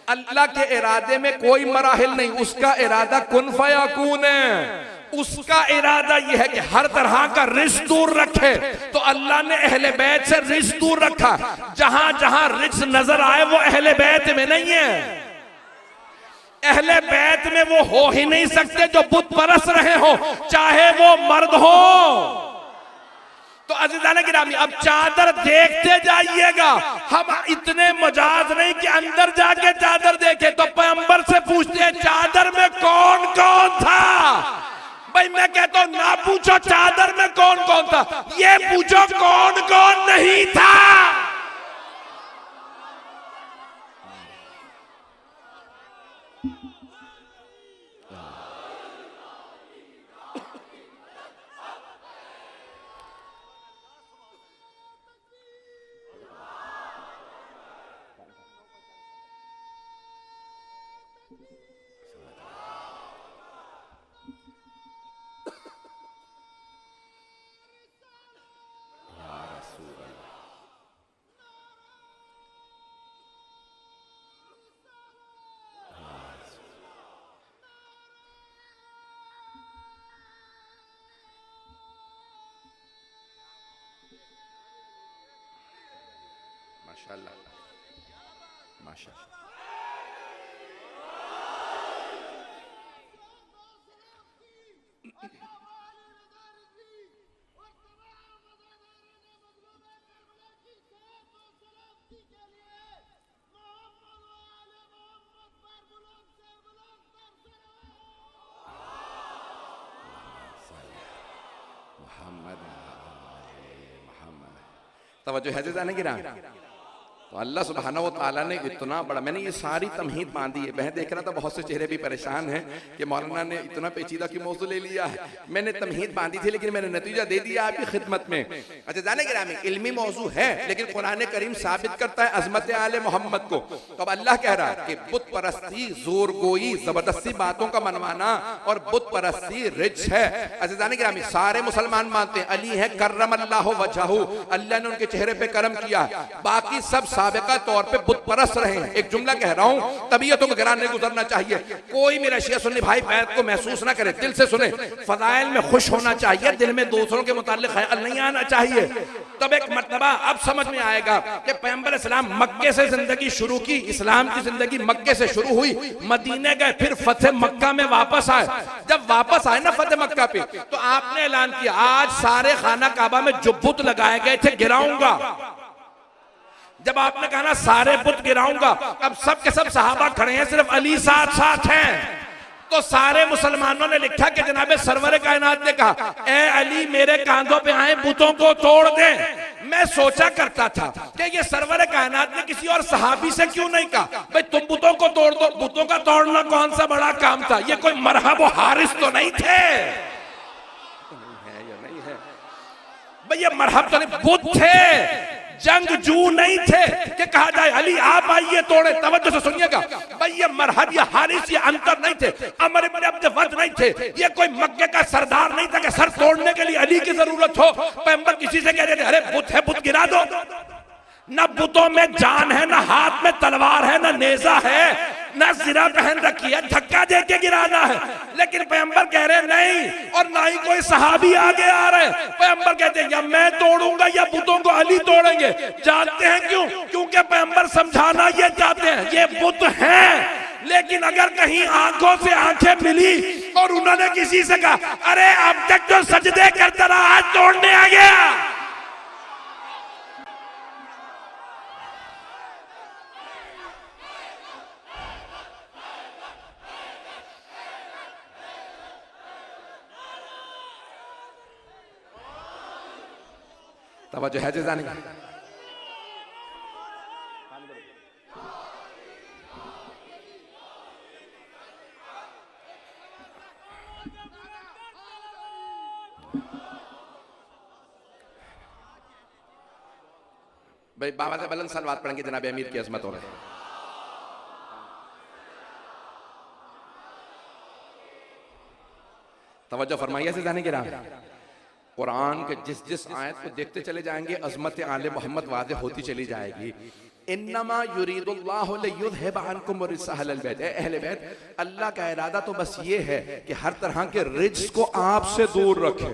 अल्लाह के इरादे में कोई मराहिल नहीं, उसका इरादा कुन फयाकून है। उसका इरादा यह है कि हर तरह का रिज्क दूर रखे, तो अल्लाह ने अहले बैत से रिज्क दूर रखा। जहां जहां रिज्क नजर आए वो अहले बैत में नहीं है। अहले बैत में वो हो ही नहीं सकते जो बुत परस्त रहे हो, चाहे वो मर्द हो। तो अज़ीज़ान गिरामी, अब चादर देखते जाइएगा। हम इतने मजाज नहीं कि अंदर जाके चादर देखे, तो पैगंबर से पूछते हैं चादर में कौन कौन था। भाई मैं कहता हूं ना पूछो चादर में कौन कौन था, ये पूछो कौन कौन नहीं था। माशाअल्लाह, माशाअल्लाह। तवज्जो है जाने की राह। तो अल्लाह सुब्हानहू व तआला ने इतना बड़ा, मैंने ये सारी तमहीद बांधी है। मैं देख रहा था बहुत से चेहरे भी परेशान हैं कि मौलाना ने इतना पेचीदा की मौजू ले लिया है। मैंने तमहीद बांधी थी, लेकिन मैंने नतीजा दे दिया आपकी खिदमत में। अच्छा जाने की राह में इल्मी मौजू है, लेकिन कुरान करीम साबित करता है अजमत आले मोहम्मद को। तो अब अल्लाह कह रहा है कि बुत परस्ती, जोर गोई, जबरदस्ती बातों का मनवाना और बुत परस्ती रिज्क है। अच्छा जाने की राह में सारे मुसलमान मानते हैं अली है करमल्लाहु वजहू, अल्लाह ने उनके चेहरे पे करम किया। बाकी सब साबिका तौर पे बुत परस्त रहे हैं। एक जुमला कह रहा हूं, तबीयतों को गिराने नहीं गुजरना चाहिए। कोई मेरा शिया सुन्नी भाई बैत को महसूस ना करे, दिल से सुने। फजाइल में खुश होना चाहिए, दिल में दूसरों के मुताल्लिक ख्याल नहीं आना चाहिए। तब एक मर्तबा अब समझ में आएगा कि पैगंबर इस्लाम मक्के से जिंदगी शुरू की, इस्लाम की जिंदगी मक्के से शुरू हुई, मदीने गए, फिर फतेह मक्का में वापस आए। जब वापस आए ना फतेह मक्का पे, तो आपने ऐलान किया आज सारे खाना काबा में जो बुत लगाए गए थे गिराऊंगा। जब आपने कहा ना सारे बुत गिराऊंगा, अब सब के सब सहाबा खड़े हैं, सिर्फ अली साथ साथ हैं। तो सारे मुसलमानों ने लिखा कि जनाबे सरवर कायनात ने कहा ए अली मेरे कांधों पे आए बुतों को तोड़ दे। मैं सोचा करता था कि ये सरवर कायनात ने किसी और सहाबी से क्यों नहीं कहा भाई तुम बुतों को तोड़ दो, बुतों का तोड़ना कौन सा बड़ा काम था, ये कोई मरहब व हारिस तो नहीं थे, नहीं है भाई, ये मरहब तो नहीं, बुत थे, जंगजू नहीं थे कि कहा जाए अली आप आइए तोड़े। तवज्जो से सुनिएगा भाई, ये मरहब या हारिस ये अंतर नहीं थे, अमर इब्न अब्द वद नहीं थे, ये कोई मक्के का सरदार नहीं था कि सर तोड़ने के लिए अली की जरूरत हो। पैगंबर किसी से कह रहे थे अरे बुत है, बुत गिरा दो, न बुतों में जान है, न हाथ में तलवार है, न नेजा है, न सिरा पहन रखी है, धक्का दे के गिराना है। लेकिन पैगंबर कह रहे नहीं, और ना ही कोई सहाबी आगे आ रहे। पैगंबर कहते हैं या मैं तोड़ूंगा या बुतों को अली तोड़ेंगे। जानते हैं क्यों? क्योंकि पैगंबर समझाना ये चाहते हैं ये बुत हैं, लेकिन अगर कहीं आंखों से आंखें मिली और उन्होंने किसी से कहा अरे अब तक तो सजदे करता रहा आज तोड़ने आ गया, तवज्जो है जाने का। भाई बाबा से बुलंद सलवात पढ़ेंगे जनाब अमीर की अजमत हो रही है। तवज्जो फरमाइए से जाने के राम, कुरान के जिस जिस आयत को देखते चले जाएंगे अजमत आले मोहम्मद वाज़ेह होती चली जाएगी। इन्नमा युरीदुल्लाहु लियुज़हिबा अन्कुम रिजअल बैत, अहले बैत, अल्लाह का इरादा तो बस ये है कि हर तरह के रिज्क को आपसे दूर रखे,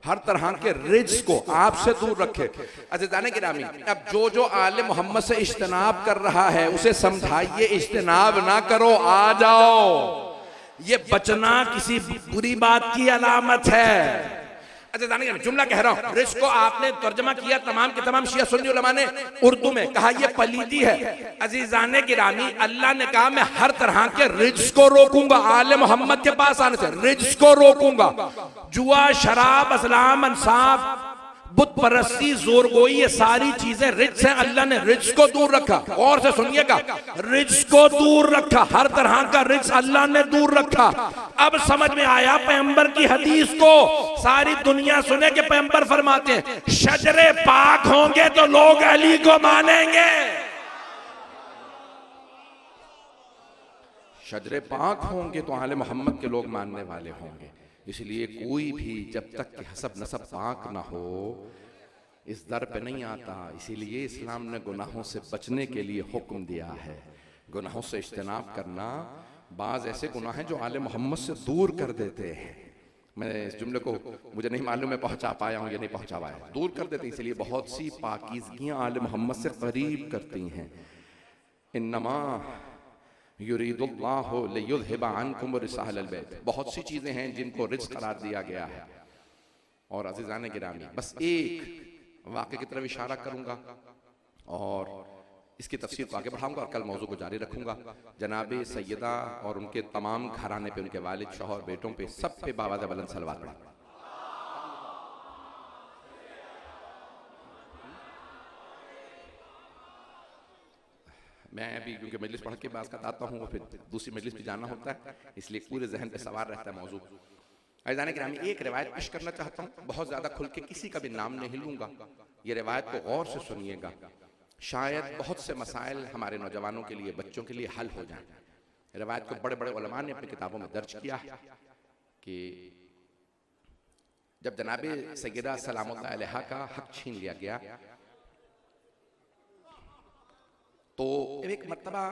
हर तरह के रिज्क को आपसे दूर रखे। अज़ीज़ाने गिरामी, अब जो आले मोहम्मद से इज्तिनाब कर रहा है उसे समझाइए इज्तिनाब ना करो, आ जाओ, ये बचना किसी बुरी बात की अलामत है। अच्छा जाने जुमला कह रहा हूं, रिज्क को आपने तर्जमा किया तमाम के तमाम शिया सुन्नी उलमा ने उर्दू में, कहा ये पलीदी है। अजीजाने गिरामी, अल्लाह ने कहा मैं हर तरह के रिज्क को रोकूंगा, आले मोहम्मद के पास आने से रिज्क को रोकूंगा। जुआ, शराब, असलाम, अंसाफ, बुत परस्ती, जोरगोई, ये सारी चीजें रिज्क हैं, अल्लाह ने रिज्क को दूर रखा। और से सुनिएगा, रिज्क को दूर रखा, हर तरह का रिज्क अल्लाह ने दूर रखा। अब समझ में आया पैगंबर की हदीस को, सारी दुनिया सुने कि पैगंबर फरमाते हैं शजरे पाक होंगे तो लोग अली को मानेंगे, शजरे पाक होंगे तो आले मोहम्मद के लोग मानने वाले होंगे। इसलिए कोई भी जब तक कि हसब नसब पाक ना हो इस दर पे नहीं आता। इसीलिए इस्लाम ने गुनाहों से बचने के लिए हुक्म दिया है, गुनाहों से इज्तिनाब करना। बाज ऐसे गुनाह हैं जो आले मोहम्मद से दूर कर देते हैं। मैं इस जुमले को मुझे नहीं मालूम मैं पहुंचा पाया हूं या नहीं पहुंचा पाया, दूर कर देते हैं। इसलिए बहुत सी पाकीज़गियां आले मोहम्मद से करीब करती हैं। इन्नमा युरीदुल्लाहु लियुज़हिबा अन्कुम रिजअल बैत, बहुत सी चीजें हैं जिनको रिज्क करार दिया गया है। और अज़ीज़ाने गिरामी, बस एक वाक़े की तरफ इशारा करूंगा और इसकी तफसीर को आगे बढ़ाऊंगा और कल मौजू को जारी रखूंगा। जनाबे सैयदा और उनके तमाम घराने पे, उनके वालिद, शौहर, बेटों पे, सब पे बाबा दा बुलंद सलवात पढ़ें। मैं अभी क्योंकि मजलिस पढ़ के बात आता हूँ और फिर दूसरी मजलिस पे जाना होता है, इसलिए पूरे जहन पे सवार रहता है मौजू। अज़ीज़ाने गिरामी, एक रिवायत पेश करना चाहता हूँ, बहुत ज्यादा खुल के किसी का भी नाम नहीं लूंगा, ये रिवायत को गौर से सुनिएगा, शायद बहुत से मसाइल हमारे नौजवानों के लिए, बच्चों के लिए हल हो जाए। रिवायत को बड़े बड़े उलमा ने अपनी किताबों में दर्ज किया है कि जब जनाबे सैयदा सलामुल्लाह अलैहा का हक छीन लिया गया तो एक मर्तबा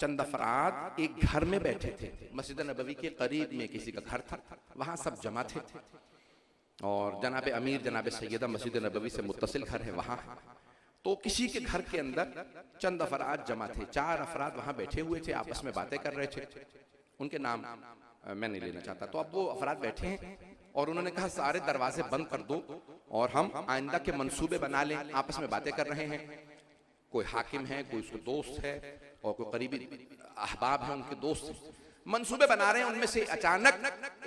चंद अफराद एक घर में बैठे थे, मस्जिद नबवी के करीब में किसी का घर था, वहां सब जमा थे और जनाबे अमीर जनाबे सैयदा मस्जिद नबवी से मुत्तसिल घर है वहां। तो किसी के घर के अंदर चंद अफराद जमा थे, 4 अफराद वहां बैठे हुए थे, आपस में बातें कर रहे थे, उनके नाम मैं नहीं लेना चाहता। तो अब वो अफराद बैठे हैं और उन्होंने कहा सारे दरवाजे बंद कर दो और हम आइंदा के मंसूबे बना लें। आपस में बातें कर रहे हैं, कोई हाकिम है, कोई उसके दोस्त है और कोई करीबी अहबाब है, उनके दोस्त। मंसूबे बना रहे हैं, उनमें से अचानक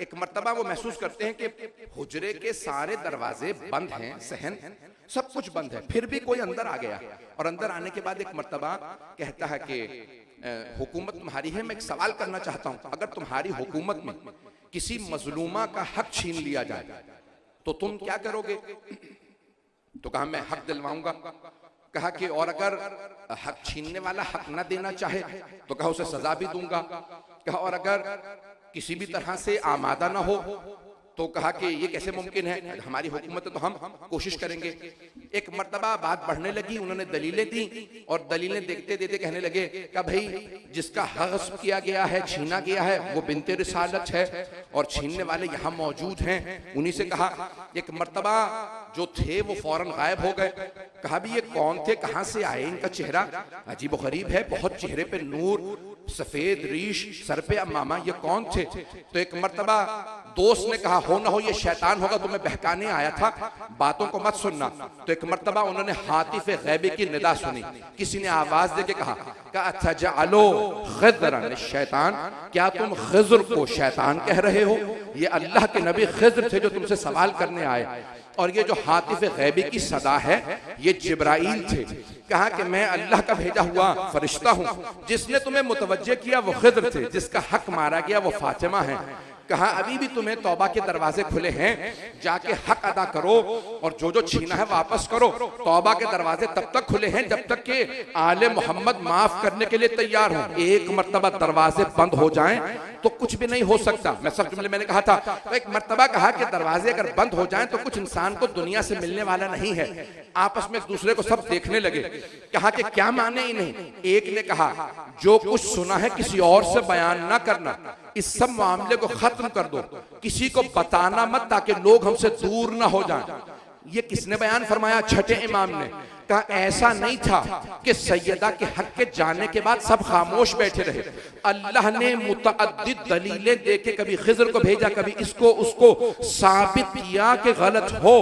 एक मर्तबा वो महसूस करते हैं कि हुजरे के सारे दरवाजे बंद हैं, सहन सब कुछ बंद है, फिर भी कोई अंदर आ गया। और अंदर आने के बाद एक मर्तबा कहता है कि हुकूमत तुम्हारी है, मैं एक सवाल करना चाहता हूं, अगर तुम्हारी हुकूमत में किसी मजलूमा का हक छीन लिया जाए तो तुम क्या करोगे? तो कहा मैं हक दिलवाऊंगा। कहा कि और अगर हक छीनने वाला हक ना देना चाहे तो कहा उसे सजा भी दूंगा। कहा और अगर किसी भी तरह से आमादा ना हो तो कहा कि ये कैसे मुमकिन है, हमारी हुकूमत है तो हम कोशिश करेंगे। एक मर्तबा बात बढ़ने लगी, उन्होंने दलीलें दी और दलीलें देखते देखते कहने लगे कि भाई जिसका हक़ किया गया है, छीना गया है, वो बिन्ते रिसालत है और छीनने वाले यहाँ मौजूद हैं। उन्हीं से कहा, एक मर्तबा जो थे वो फौरन गायब हो गए। कहा भी ये कौन थे, कहाँ से आए, इनका चेहरा अजीब गरीब है, बहुत चेहरे पे नूर, सफेद रीश, सर पे अमामा, ये कौन थे? तो एक मर्तबा दोस्त ने कहा हो ना हो ये शैतान होगा, तुम्हें बहकाने आया था, बातों को मत सुनना। तो एक मर्तबा उन्होंने हातिफ गैबी की निदा सुनी, किसी ने आवाज देके कहा अतजअलो खिज़रन शैतान, क्या तुम खिज़र को शैतान कह रहे हो? ये अल्लाह के नबी खिज़र थे जो तुमसे सवाल करने आए। और ये जो हातिफ गैबी की सदा है ये जिब्राइल थे। कहा कि मैं अल्लाह का भेजा हुआ फरिश्ता हूं, जिसने तुम्हें मुतवज्जे किया वो खिज़र थे, जिसका हक मारा गया वो फातिमा है। कहा अभी भी तुम्हें तौबा के दरवाजे खुले हैं, जाके हक अदा करो और जो जो छीना है वापस करो। तौबा के दरवाजे तब तक खुले हैं जब तक कि आले मोहम्मद माफ करने के लिए तैयार हो। एक मर्तबा दरवाजे बंद हो जाएं तो कुछ भी नहीं हो सकता। मैं सब जुमले मैंने कहा था, तो एक मर्तबा कहा कि दरवाजे अगर बंद हो जाएं तो कुछ इंसान को दुनिया से मिलने वाला नहीं है। आपस में एक दूसरे को सब देखने लगे। कहा कि क्या माने इन्हें? एक ने कहा जो कुछ सुना है किसी और से बयान ना करना, इस सब मामले को खत्म कर दो, किसी को बताना मत ताकि लोग हमसे दूर ना हो जाएं। ये किसने बयान फरमाया? छठे इमाम ने। कहा ऐसा नहीं था कि सैयदा के हक के जाने के बाद सब खामोश बैठे रहे। अल्लाह ने मुतअद्दिद दलीलें देके कभी खिज़र को भेजा, कभी इसको उसको, साबित किया कि गलत हो।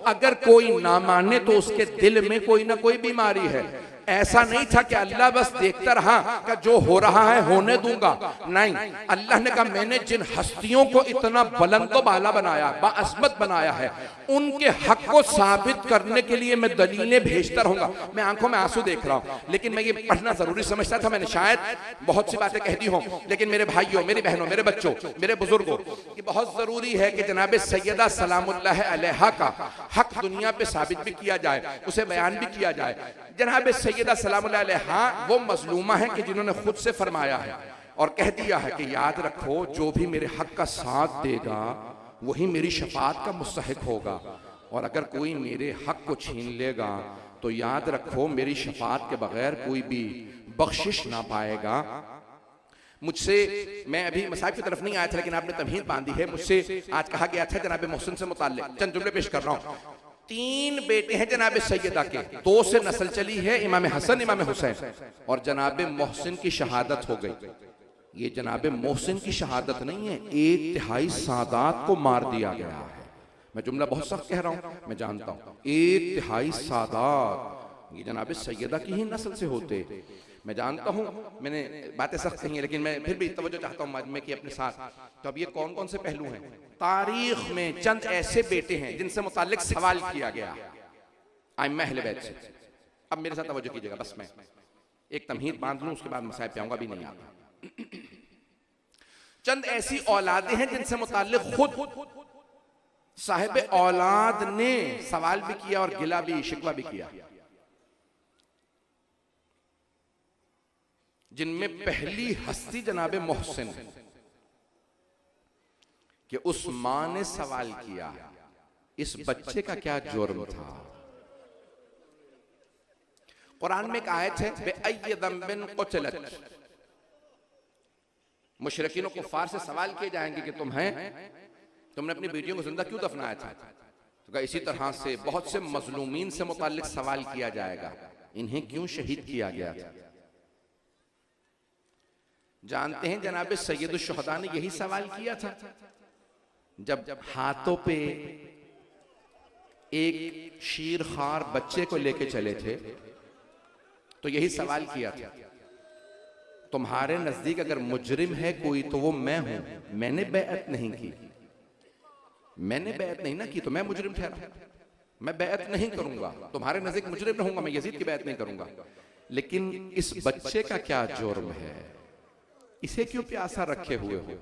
अगर कोई ना माने तो उसके दिल में कोई ना कोई बीमारी है। ऐसा नहीं था कि अल्लाह बस देखता रहा कि जो हो रहा है होने दूंगा, नहीं। अल्लाह ने कहा मैंने जिन हस्तियों को इतना बुलंद बाला बनाया, बाअज़मत बनाया है, उनके हक को साबित करने के लिए मैं दलीलें भेजता रहूंगा। मैं आंखों में आंसू देख रहा हूं, लेकिन मैं ये पढ़ना जरूरी समझता था। मैंने शायद बहुत सी बातें कह दी हों, लेकिन मेरे भाइयों, मेरी बहनों, मेरे बच्चों, मेरे बुजुर्गों, ये बहुत जरूरी है कि जनाब सैयदा सलामुल्लाह अलैहा का हक दुनिया पे साबित भी किया जाए, उसे बयान भी किया जाए। जनाब सैयदा सलामुल्लाह अलैहा वो मजलूमा है कि जिन्होंने खुद से फरमाया है और कह दिया है कि याद रखो जो भी मेरे हक का साथ देगा वही मेरी शफाअत का मुस्तहिक होगा, और अगर कोई मेरे हक को छीन लेगा तो याद रखो मेरी शफाअत के बगैर कोई भी बख्शिश ना पाएगा। मुझसे, मैं अभी मसाइब की तरफ नहीं आया था लेकिन आपने तमहीद बांधी है, मुझसे आज कहा गया था जनाब मोहसिन से मुताल्लिक चंद जुमले पेश कर रहा हूँ। 3 बेटे हैं जनाब सैयदा के, 2 से नस्ल चली है, इमाम हसन, इमाम हुसैन, और जनाब मोहसिन की शहादत हो गई। ये जनाब मोहसिन की शहादत नहीं है, 1/3 सादात को मार दिया गया है। मैं जुमला बहुत सख्त कह रहा हूं, मैं जानता हूं। 1/3 सादात ये जनाब सैयदा की ही नस्ल से होते। मैं जानता हूं मैंने बातें सख्त कही हैं, लेकिन मैं फिर भी तवज्जो चाहता हूं मजमे की अपने साथ। तो अब ये कौन कौन से पहलू हैं? तारीख में चंद ऐसे बेटे हैं जिनसे मुताल्लिक सवाल किया गया आइम्मा अहले बैत से। अब मेरे साथ तवज्जो कीजिएगा, बस मैं एक तमहीद बांध लूं, उसके बाद मसाइब पे आऊंगा भी नहीं आता। चंद ऐसी औलादें हैं जिनसे मुताल्लिक खुद साहिब औलाद ने सवाल भी किया और गिला भी, शिकवा भी किया। जिनमें पहली हस्ती जनाब मोहसिन कि उस मां ने सवाल किया इस बच्चे का क्या जुर्म था। कुरान में एक आयत है, बेअय्य दम्बिन क़ुतिलत, मुशरिकीन कुफ़ार से सवाल किए जाएंगे कि तुमने अपनी बेटियों को जिंदा क्यों दफनाया था? तो कहा इसी तरह से बहुत से मजलूमीन से मुताल्लिक सवाल किया जाएगा, इन्हें क्यों शहीद किया गया था? जानते हैं जनाब सैयदुश शुहदा ने यही सवाल किया था जब हाथों पे एक शीरखार बच्चे को लेके चले थे, तो यही सवाल किया था। तुम्हारे नजदीक अगर मुजरिम है कोई तो वो मैं हूं, मैंने बैअत नहीं की, मैंने बैअत नहीं ना की तो मैं मुजरिम ठहरा, मैं बैअत नहीं करूंगा, तुम्हारे नजदीक मुजरिम रहूंगा, मैं यजीद की बैअत नहीं करूंगा। लेकिन इस बच्चे का क्या जुर्म है, इसे क्यों प्यासा रखे हुए हो?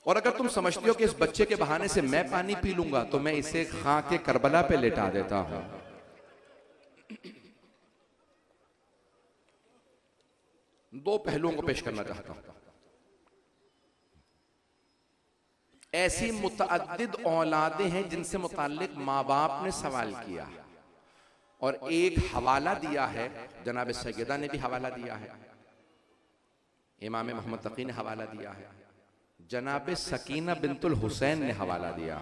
और अगर तुम समझते हो कि इस बच्चे के बहाने से मैं पानी पी लूंगा तो मैं इसे खाके करबला पे लेटा देता हूं। दो पहलुओं को पेश करना चाहता हूं। ऐसी मुतअद्दिद औलादें हैं जिनसे मुताल्लिक माँ बाप ने सवाल किया और एक हवाला दिया है, जनाब सैयदा ने भी हवाला दिया है, इमाम मोहम्मद तकी ने हवाला दिया है, जनाब सकीना बिनतुल हुसैन ने हवाला दिया।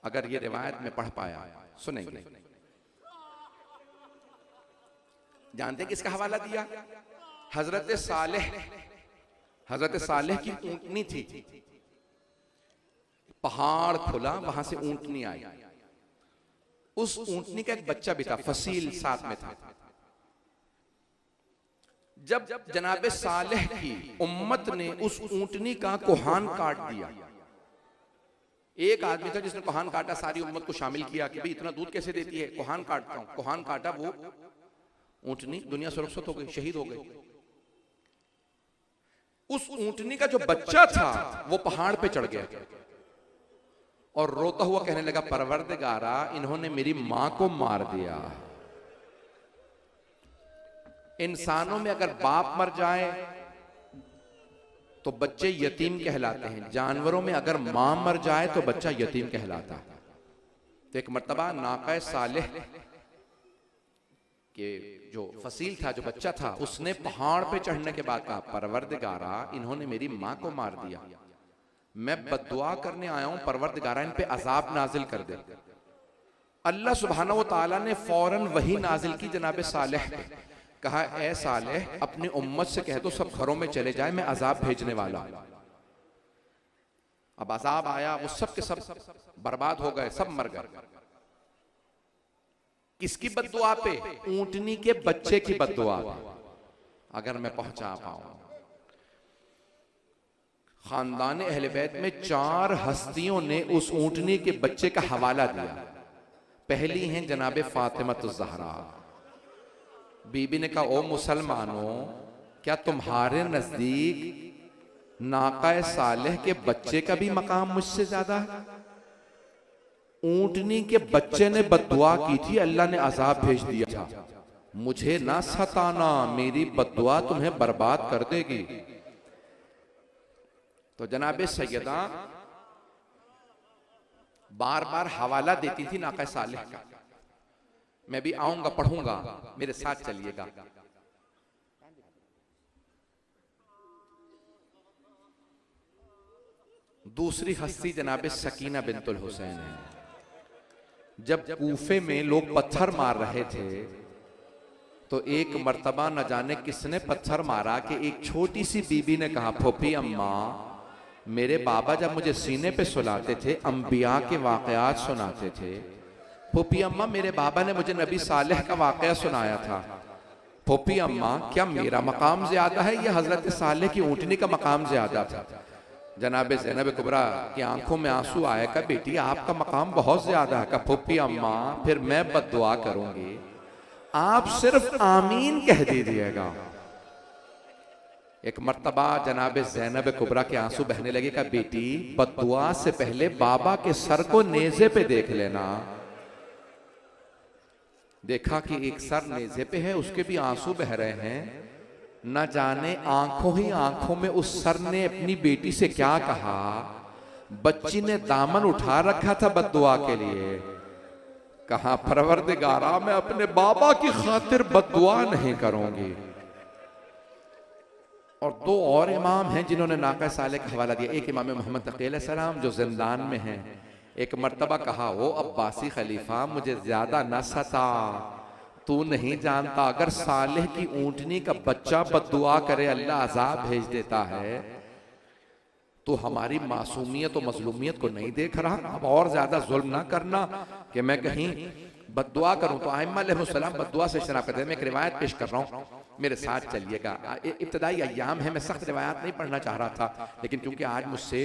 अगर ये रिवायत में पढ़ पाया सुनेंगे। जानते हैं किसका हवाला दिया? हजरत सालेह की ऊंटनी थी, पहाड़ खुला, वहां से ऊंटनी आई, उस ऊंटनी का एक बच्चा भी था, फसील साथ में था। जब जनाब सालेह की उम्मत ने उस ऊंटनी का कोहान काट दिया, एक आदमी था जिसने कोहान काटा, सारी उम्मत को शामिल किया कि भाई इतना दूध कैसे देती है, कोहान काटता हूं। कोहान काटा, वो ऊंटनी दुनिया से रुखसत हो गई, शहीद हो गई। उस ऊंटनी का जो बच्चा था वो पहाड़ पे चढ़ गया और रोता हुआ कहने लगा, परवरदिगारा इन्होंने मेरी मां को मार दिया। इंसानों में अगर बाप मर जाए तो बच्चे यतीम कहलाते हैं, जानवरों में अगर मां मर जाए तो बच्चा यतीम कहलाता है। तो एक मर्तबा नाक़ा सालेह के जो फसील था, जो बच्चा था, उसने पहाड़ पे चढ़ने के बाद कहा, परवरदिगारा इन्होंने मेरी मां को मार दिया, मैं बद्दुआ करने आया हूं, परवरदिगारा इन पे अजाब नाजिल कर दे। अल्लाह सुब्हानहू व तआला ने फौरन वही नाजिल की जनाब सालेह पे, कहा ए सालेह अपनी उम्मत से कह दो सब घरों में चले जाए, मैं अजाब भेजने वाला हूं। अब अजाब आया, वो सब के सब बर्बाद हो गए, सब मर गए। किसकी बद्दुआ पे? ऊंटनी के बच्चे की बद्दुआ पे। अगर मैं पहुंचा पाऊं, खानदान अहले बैत में 4 हस्तियों ने उस ऊंटनी के बच्चे का हवाला दिया। पहली हैं जनाब फातिमतुज़ ज़हरा। बीबी ने कहा, ओ मुसलमानों, क्या तुम्हारे नजदीक नाक़ा सालेह के बच्चे का भी मकाम मुझसे ज्यादा है? ऊंटनी के बच्चे ने बद्दुआ की थी, अल्लाह ने अजाब भेज दिया था, मुझे ना सताना, मेरी बद्दुआ तुम्हें बर्बाद कर देगी। तो जनाब सैयदा बार बार हवाला देती थी नाक़ा सालेह का। मैं भी आऊंगा, पढ़ूंगा, मेरे साथ चलिएगा। दूसरी हस्ती जनाब सकीना बिनतुल हुसैन है। जब कूफे में लोग पत्थर मार रहे थे तो एक मर्तबा न जाने किसने पत्थर मारा कि एक छोटी सी बीबी ने कहा, फूफी अम्मा, मेरे बाबा जब मुझे सीने पे सुलाते थे, अंबिया के वाकयात सुनाते थे। फूफी अम्मा, मेरे बाबा ने मुझे नबी सालेह का वाकया सुनाया था। फूफी अम्मा, क्या मेरा मकाम ज्यादा है या हजरत सालेह की ऊंटनी का मकाम ज्यादा था? जनाब ज़ैनब कुबरा की आंखों में आंसू आया, का बेटी आपका मकाम बहुत ज्यादा है। का फूफी अम्मा, फिर मैं बद्दुआ करूंगी, आप सिर्फ आमीन कह दीजिएगा। एक मर्तबा जनाब ज़ैनब कुबरा के आंसू बहने लगे। का बेटी, बद्दुआ से पहले बाबा के सर को नेज़े पे देख लेना। देखा कि एक सर नेज़े पे है, उसके भी आंसू बह रहे हैं। न जाने आंखों ही आंखों में उस सर ने अपनी बेटी से क्या कहा। बच्ची ने दामन उठा रखा था बद्दुआ के लिए। कहा, परवरदिगारा, मैं अपने बाबा की खातिर बद्दुआ नहीं करूंगी। और 2 और इमाम हैं जिन्होंने नाक़ा सालेह का हवाला दिया। एक इमाम मोहम्मद तकी अलैहिस्सलाम जो जिंदान में हैं। एक मर्तबा कहा, वो अब्बासी खलीफा, मुझे ज्यादा न सता, तू नहीं जानता अगर सालेह की ऊंटनी का बच्चा बद्दुआ करे अल्लाह अजाब भेज देता है। तो हमारी मासूमियत और मजलूमियत को नहीं देख रहा? अब और ज्यादा जुल्म ना करना कि मैं कहीं बद्दुआ करूं। तो आइम्मा अलैहिस्सलाम बद्दुआ से इज्तनाब करते हैं। मैं एक रिवायत पेश कर रहा हूं, मेरे साथ चलिएगा। इब्तदाई अय्याम है, मैं सख्त रिवायात नहीं पढ़ना चाह रहा था, लेकिन क्योंकि आज मुझसे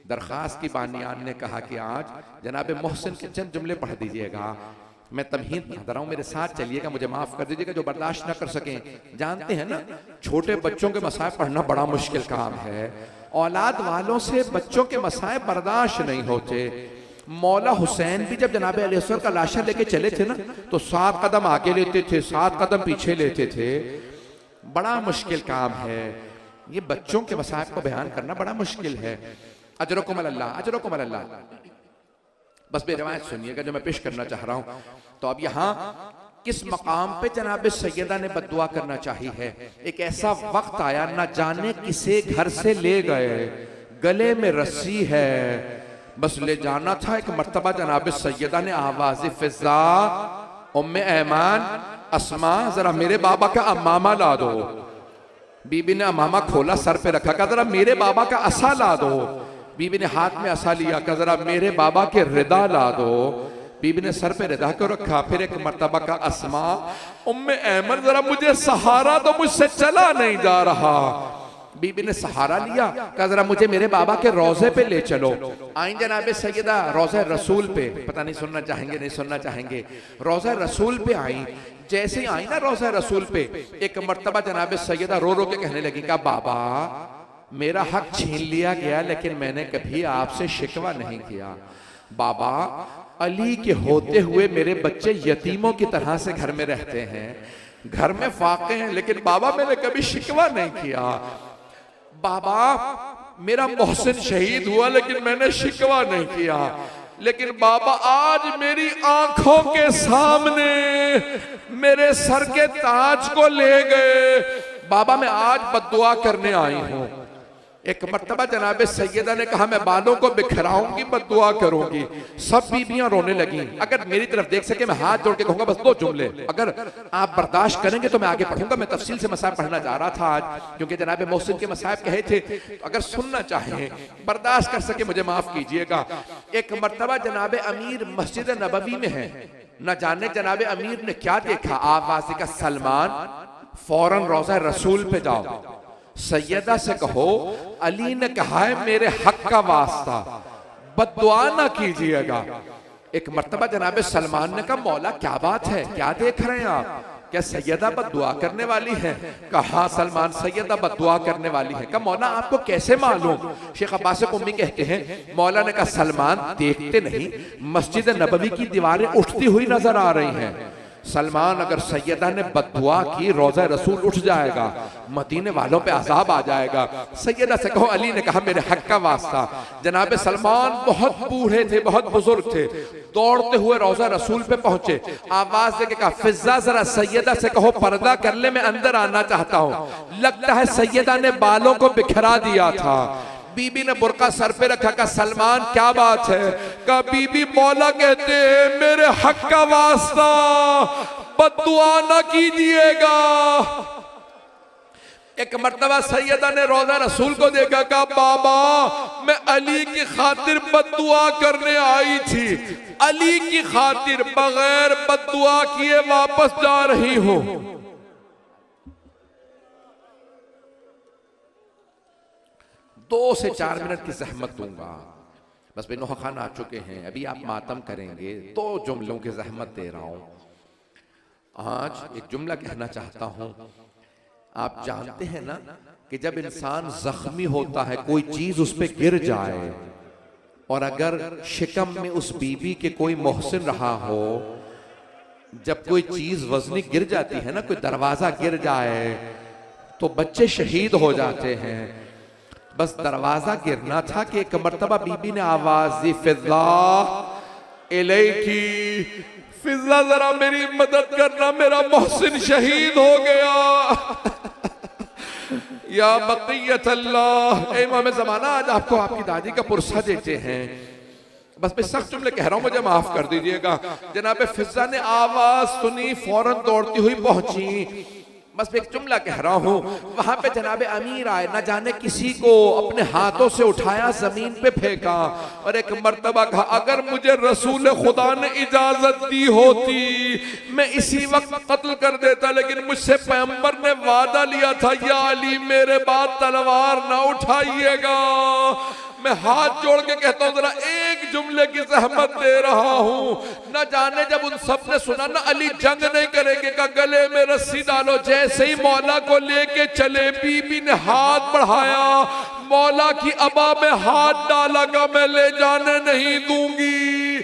दरख्वास्त की बानियान ने कहा कि आज जनाब मोहसिन के चंद जुमले पढ़ दीजिएगा, मैं तमहीद बता रहा हूं, मेरे साथ चलिएगा, मुझे माफ कर दीजिएगा जो बर्दाश्त ना कर सकें। जानते हैं ना, छोटे बच्चों के मसाइब पढ़ना बड़ा मुश्किल काम है। औलाद वालों से बच्चों के मसाइब बर्दाश्त नहीं होते। मौला हुसैन भी जब जनाब अलैहिस्सलाम का लाशा लेके चले थे ना, तो 7 कदम आगे लेते थे, 7 कदम पीछे लेते थे। बड़ा मुश्किल काम है, ये बच्चों के मसाइब को बयान करना बड़ा मुश्किल है। अजरकुम अल्लाह, अजरकुम अल्लाह। बस मेरी रिवायत सुनिएगा जो मैं पेश करना चाह रहा हूं। तो अब यहाँ किस मकाम पे जनाब सैयदा ने बद्दुआ करना चाहिए है। एक ऐसा वक्त आया, न जाने किसे घर से ले गए, गले में रस्सी है, बस ले जाना था। एक मर्तबा जनाब सैयदा ने आवाज़ फिजा, उम्मे ऐमान, अस्मा, जरा मेरे बाबा का अमामा ला दो। बीबी ने अमामा खोला, सर पे रखा, कहा जरा मेरे बाबा का असा ला दो। बीबी ने हाथ में असा लिया, कहा जरा मेरे बाबा के रिदा ला दो। बीबी ने सर पे रिदा को रखा। फिर एक मर्तबा का अस्मा, उम्मे ऐमन जरा मुझे सहारा दो, मुझसे चला नहीं जा रहा। बीबी ने सहारा लिया, कहा जरा मुझे मेरे बाबा के रोजे पे ले चलो। आई जनाब सैयदा रोज़े रसूल पे, पता नहीं सुनना चाहेंगे नहीं सुनना चाहेंगे, रोज़े रसूल पे आई। जैसे ही आई ना रोज़े रसूल पे, एक मर्तबा जनाब सैयदा रो रो के कहने लगी, कहा बाबा मेरा हक छीन लिया गया, लेकिन मैंने कभी आपसे शिकवा नहीं किया। बाबा अली के होते हुए मेरे बच्चे यतीमों की तरह से घर में रहते हैं, घर में फाके हैं, लेकिन बाबा मैंने कभी शिकवा नहीं किया। बाबा मेरा मोहसिन शहीद हुआ, लेकिन मैंने शिकवा नहीं किया। लेकिन बाबा आज मेरी आंखों के सामने मेरे सर के ताज को ले गए। बाबा मैं आज बद्दुआ करने आई हूं। एक मर्तबा जनाब सैयदा ने कहा मैं बालों को बिखराऊंगी, बद्दुआ करूंगी। सब बीबियां रोने लगी। अगर मेरी तरफ देख सके मैं हाथ जोड़ के कहूंगा बस 2 जुमले, अगर आप बर्दाश्त करेंगे तो मैं आगे पढ़ूंगा। मैं तफसील से मसाइब पढ़ना चाह रहा था आज, क्योंकि जनाब मोहसिन के मसाइब कहे थे, तो अगर सुनना चाहें, बर्दाश्त कर सके मुझे माफ कीजिएगा। एक मर्तबा जनाब अमीर मस्जिद नबवी में है, न जाने जनाब अमीर ने क्या देखा, आवाज़ का सलमान फौरन रोज़ा रसूल पे जाओ, सैयदा से कहो अली ने कहा है मेरे हक का वास्ता बद्दुआ ना कीजिएगा। एक मर्तबा जनाब सलमान ने कहा मौला क्या बात है, क्या देख रहे हैं आप, क्या सैयदा बद्दुआ करने वाली है? कहा सलमान सैयदा बद्दुआ करने वाली है। कहा मौला आपको कैसे मालूम? शेख अब्बास कुम्मी कहते हैं मौला ने कहा सलमान देखते नहीं, मस्जिद नबवी की दीवारें उठती हुई नजर आ रही हैं। सलमान अगर सैयदा ने बद्दुआ की रोज़ा रसूल उठ जाएगा, मदीने वालों पे अजाब आ जाएगा। सैयदा से कहो अली ने कहा मेरे हक का वास्ता। जनाब सलमान बहुत बूढ़े थे, बहुत बुजुर्ग थे, दौड़ते हुए रोज़ा रसूल पे पहुंचे। आवाज देके कहा फिजा जरा सैयदा से कहो पर्दा कर ले, मैं अंदर आना चाहता हूं। लगता है सैयदा ने बालों को बिखरा दिया था। बीबी ने बुरका सर पे रखा, का सलमान क्या बात है? का बीबी मौला कहते हैं मेरे हक का वास्ता बद्दुआ ना कीजिएगा। एक मर्तबा सैयदा ने रोज़ा रसूल को देखा, कहा बाबा मैं अली की खातिर बद्दुआ करने आई थी, अली की खातिर बगैर बद्दुआ किए वापस जा रही हूं। 2 से 4 मिनट की जहमत दूंगा, बस बेनो खान आ चुके हैं, अभी आप मातम करेंगे, 2 जुमलों की जहमत दे रहा हूं। आज एक जुमला कहना चाहता हूं। आप जानते हैं ना कि जब इंसान जख्मी होता है, कोई चीज उस पर गिर जाए, और अगर शिकम में उस बीबी के कोई मोहसिन रहा हो, जब कोई चीज वजनी गिर जाती है ना, कोई दरवाजा गिर जाए तो बच्चे शहीद हो जाते हैं। बस दरवाजा गिरना था कि एक मर्तबा बीबी ने आवाज दी फिजा इलैकी, फिजा जरा मेरी मदद करना, मेरा मोहसिन शहीद हो गया। या बक़ियत अल्लाह, इमाम ज़माना आज आपको आपकी दादी का पुरसा देते हैं। बस मैं सख्त जुमले कह रहा हूं, मुझे माफ कर दीजिएगा। जनाब फिजा ने आवाज सुनी, फौरन दौड़ती हुई पहुंची। बस एक जुमला कह रहा हूं, वहां पे जनाबे अमीर आए, न जाने किसी को अपने हाथों से उठाया, जमीन पे फेंका और एक मर्तबा कहा, अगर मुझे रसूल खुदा ने इजाजत दी होती मैं इसी वक्त कत्ल कर देता, लेकिन मुझसे पैगंबर ने वादा लिया था, या अली मेरे बाद तलवार ना उठाइएगा। मैं हाथ जोड़ के कहता हूं जरा एक जुमले की जहमत दे रहा हूं। न जाने जब उन सब ने सुना ना अली जंग नहीं करेंगे, का गले में रस्सी डालो। जैसे ही मौला को लेके चले, बीबी ने हाथ बढ़ाया, मौला की अबा में हाथ डाला, का मैं ले जाने नहीं दूंगी।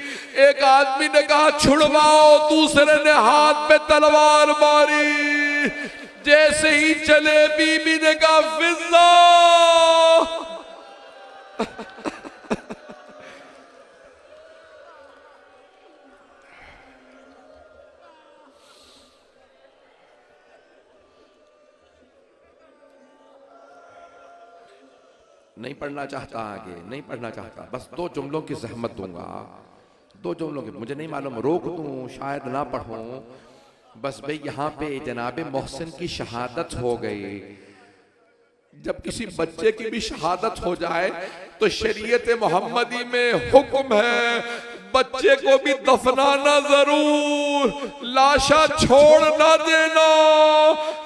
एक आदमी ने कहा छुड़वाओ, दूसरे ने हाथ पे तलवार मारी। जैसे ही चले, बीबी ने कहा फिजा। नहीं पढ़ना चाहता, आगे नहीं पढ़ना चाहता, बस दो जुमलों की जहमत दूंगा, दो जुमलों की, मुझे नहीं मालूम रोक दूं शायद ना पढ़ूं। बस भाई यहाँ पे जनाबे मोहसिन की शहादत हो गई। जब किसी बच्चे की भी शहादत हो जाए तो शरीयत मोहम्मदी में हुक्म है बच्चे को भी दफनाना जरूर, लाशा छोड़ ना देना।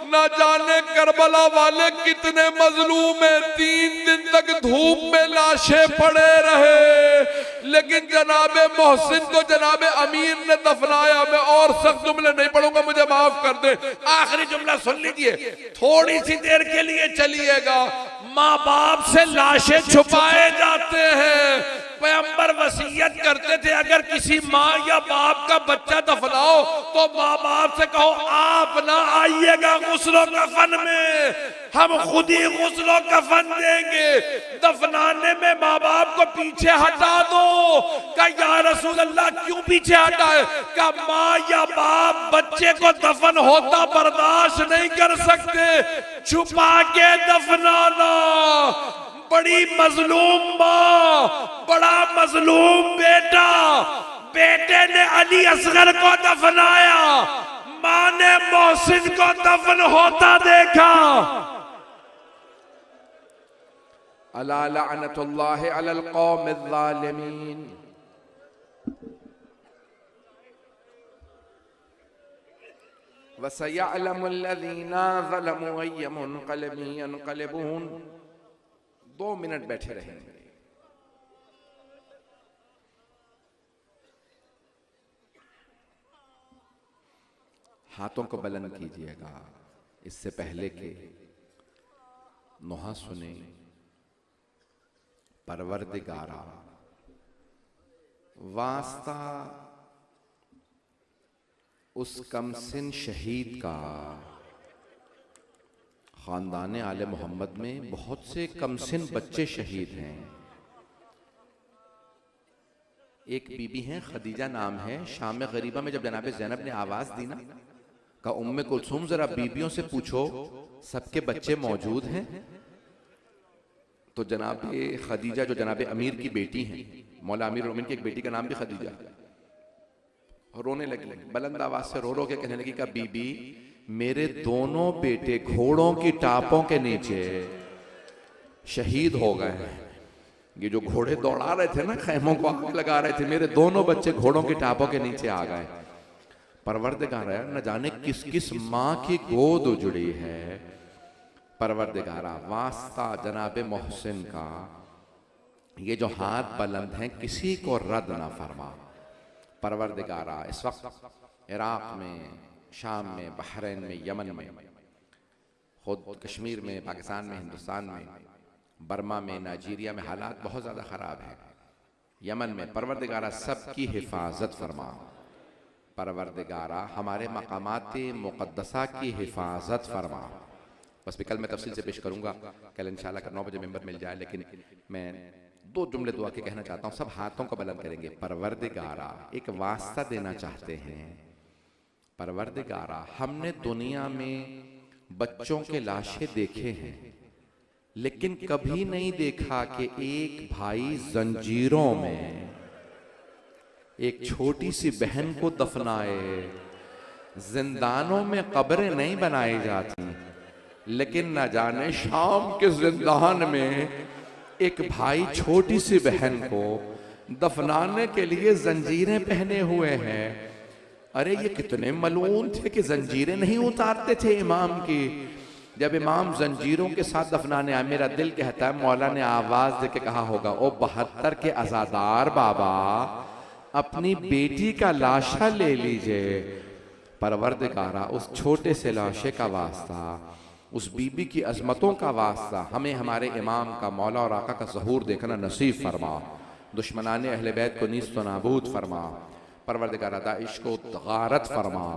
ना जाने करबला वाले कितने मजलूम हैं, 3 दिन तक धूप में लाशें पड़े रहे, लेकिन जनाबे मोहसिन को जनाबे अमीर ने दफनाया। मैं और सख्त जुमले नहीं पढ़ूंगा, मुझे माफ कर दे। आखिरी जुमला सुन लीजिए, थोड़ी सी देर के लिए चलिएगा। माँ बाप से लाशें छुपाए जाते हैं। पैगंबर वसीयत करते थे, अगर किसी माँ या बाप का बच्चा दफनाओ तो माँ बाप से कहो आप ना आइएगा गुस्लो कफन में, हम खुद ही गुस्लो कफन देंगे। दफनाने में माँ बाप को पीछे हटा दो। का या रसूल अल्लाह क्यों पीछे हटाए? का माँ या बाप बच्चे को दफन होता बर्दाश्त नहीं कर सकते, छुपा के दफनाना। बड़ी मजलूम माँ, बड़ा मजलूम बेटा, बेटे ने अली असगर को दफनाया, माँ ने मोहसिन को दफन होता देखा। अला लअनतुल्लाहि अलल कौमिज़ ज़ालिमीन। वसयअलमुल लज़ीना ज़लमू अय्य मुनक़लिबिन यनक़लिबून। 2 मिनट बैठे रहेंगे। हाथों को बुलंद कीजिएगा, इससे पहले के नोहा सुने। परवरदिगारा, वास्ता उस कमसिन शहीद का, खानदान आले मोहम्मद में बहुत से कमसिन बच्चे शहीद हैं। एक बीबी हैं, खदीजा नाम है। शाम गरीबा में जब जनाब ज़ैनब ने आवाज दी ना, का उम्मे कुलसूम जरा बीबियों से पूछो सबके बच्चे मौजूद हैं। तो जनाब खदीजा जो जनाब अमीर की बेटी हैं, मौला अमीर मोमिन की एक बेटी का नाम भी खदीजा, रोने लगी, बुलंद आवाज से रो रो के कहने लगी का बीबी मेरे दोनों बेटे घोड़ों की टापों के नीचे शहीद हो गए हैं। ये जो घोड़े दौड़ा रहे थे ना, खैमों को आग लगा रहे थे, मेरे दोनों बच्चे घोड़ों की टापों के नीचे आ गए। परवरदिगार है, न जाने किस किस माँ की गोद उजड़ी है। परवरदिगारा, वास्ता जनाबे मोहसिन का, ये जो हाथ बुलंद हैं किसी को रद्द ना फरमा। परवरदिगारा, इस वक्त इराक में, शाम में, बहरीन में, यमन में, खुद कश्मीर में, पाकिस्तान में, हिंदुस्तान में, बर्मा में, नाइजीरिया में हालात बहुत ज़्यादा ख़राब है। यमन में परवरदिगारा सबकी हिफाजत फरमा। परवरदिगारा हमारे मकामात मुक़द्दसा की हिफाजत फरमा। बस कल मैं तफसील से पेश करूँगा, कल इंशाल्लाह का 9 बजे मेंबर मिल जाए, लेकिन मैं 2 जुमले दुआ के कहना चाहता हूँ। सब हाथों को बुलंद करेंगे। परवरदिगारा, एक वास्ता देना चाहते हैं। परवरदिगारा, हमने दुनिया में बच्चों के लाशें देखे हैं, लेकिन कभी नहीं देखा कि एक भाई जंजीरों में एक छोटी सी बहन को दफनाए। जिंदानों में कब्रें नहीं बनाई जाती, लेकिन न जाने शाम के जिंदान में एक भाई छोटी सी बहन को दफनाने के लिए जंजीरें पहने हुए हैं। अरे ये कितने मलून थे कि जंजीरें नहीं उतारते थे इमाम की। जब इमाम जंजीरों के साथ दफनाने आए, मेरा दिल कहता है मौला ने आवाज देके कहा होगा, ओ 72 के अजादार बाबा, अपनी बेटी का लाशा ले लीजिए। परवरदिगारा, उस छोटे से लाशे का वास्ता, उस बीबी की अजमतों का वास्ता हमें हमारे इमाम का, मौला और आका का ज़हूर देखना नसीब फरमा। दुश्मनाने अहले बैत को नीस्त व नाबूद फरमा। परवरदिगारा, दाइश को गारत फरमा।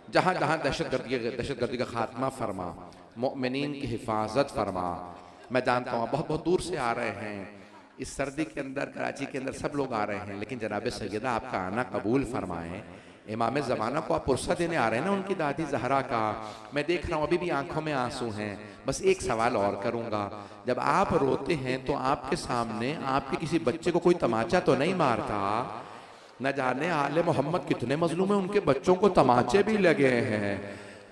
जहाँ जहाँ दहशतगर्दी का खात्मा फरमा। मोमिनीन की हिफाजत फरमा। मैं जानता हूँ बहुत बहुत दूर से आ रहे हैं, इस सर्दी के अंदर, कराची के अंदर सब लोग आ रहे हैं, लेकिन जनाब सैयदा आपका आना कबूल फरमाएं। इमाम ज़माना को आप पुरसा देने आ रहे हैं ना, उनकी दादी जहरा का। मैं देख रहा हूँ अभी भी आंखों में आंसू हैं। बस एक सवाल और करूँगा, जब आप रोते हैं तो आपके सामने आपके किसी बच्चे को कोई तमाचा तो नहीं मारता? न जाने आले मोहम्मद कितने मजलूम हैं, उनके बच्चों को तमाचे भी लगे हैं।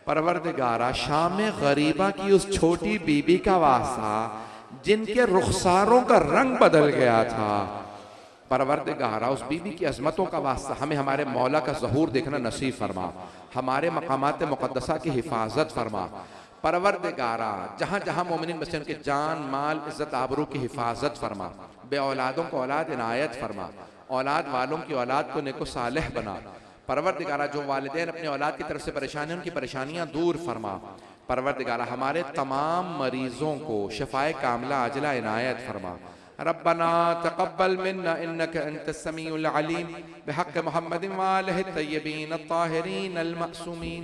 परवरदिगारा, शाम गरीबा की उस छोटी बीबी का वास्ता जिनके रुखसारों का रंग बदल गया था, परवरदिगारा उस बीबी की अजमतों का वास्ता हमें हमारे मौला का ज़हूर देखना नसीब फरमा। हमारे मकामात मुक़द्दसा की हिफाजत फरमा। परवरदिगारा, जहाँ जहाँ मोमिनीन बसे उनके जान माल इज्जत आबरू की हिफाजत फरमा। बे औलादों को औलाद इनायत फरमा। औलाद वालों की औलाद को नेको सालेह बना। परवरदिगारा, जो वालिदैन अपने औलाद की तरफ से परेशान हैं, उनकी परेशानियां दूर फरमा। परवरदिगारा, हमारे तमाम मरीजों को शिफाए कामिला आजिला इनायत फरमा। रब्बना तक़ब्बल मिन्ना इन्नका अंतस समीउल अलीम बिहक़्क़ि मुहम्मदिन व आलिहि तय्यबीन अत्ताहिरीन अल मअसूमीन।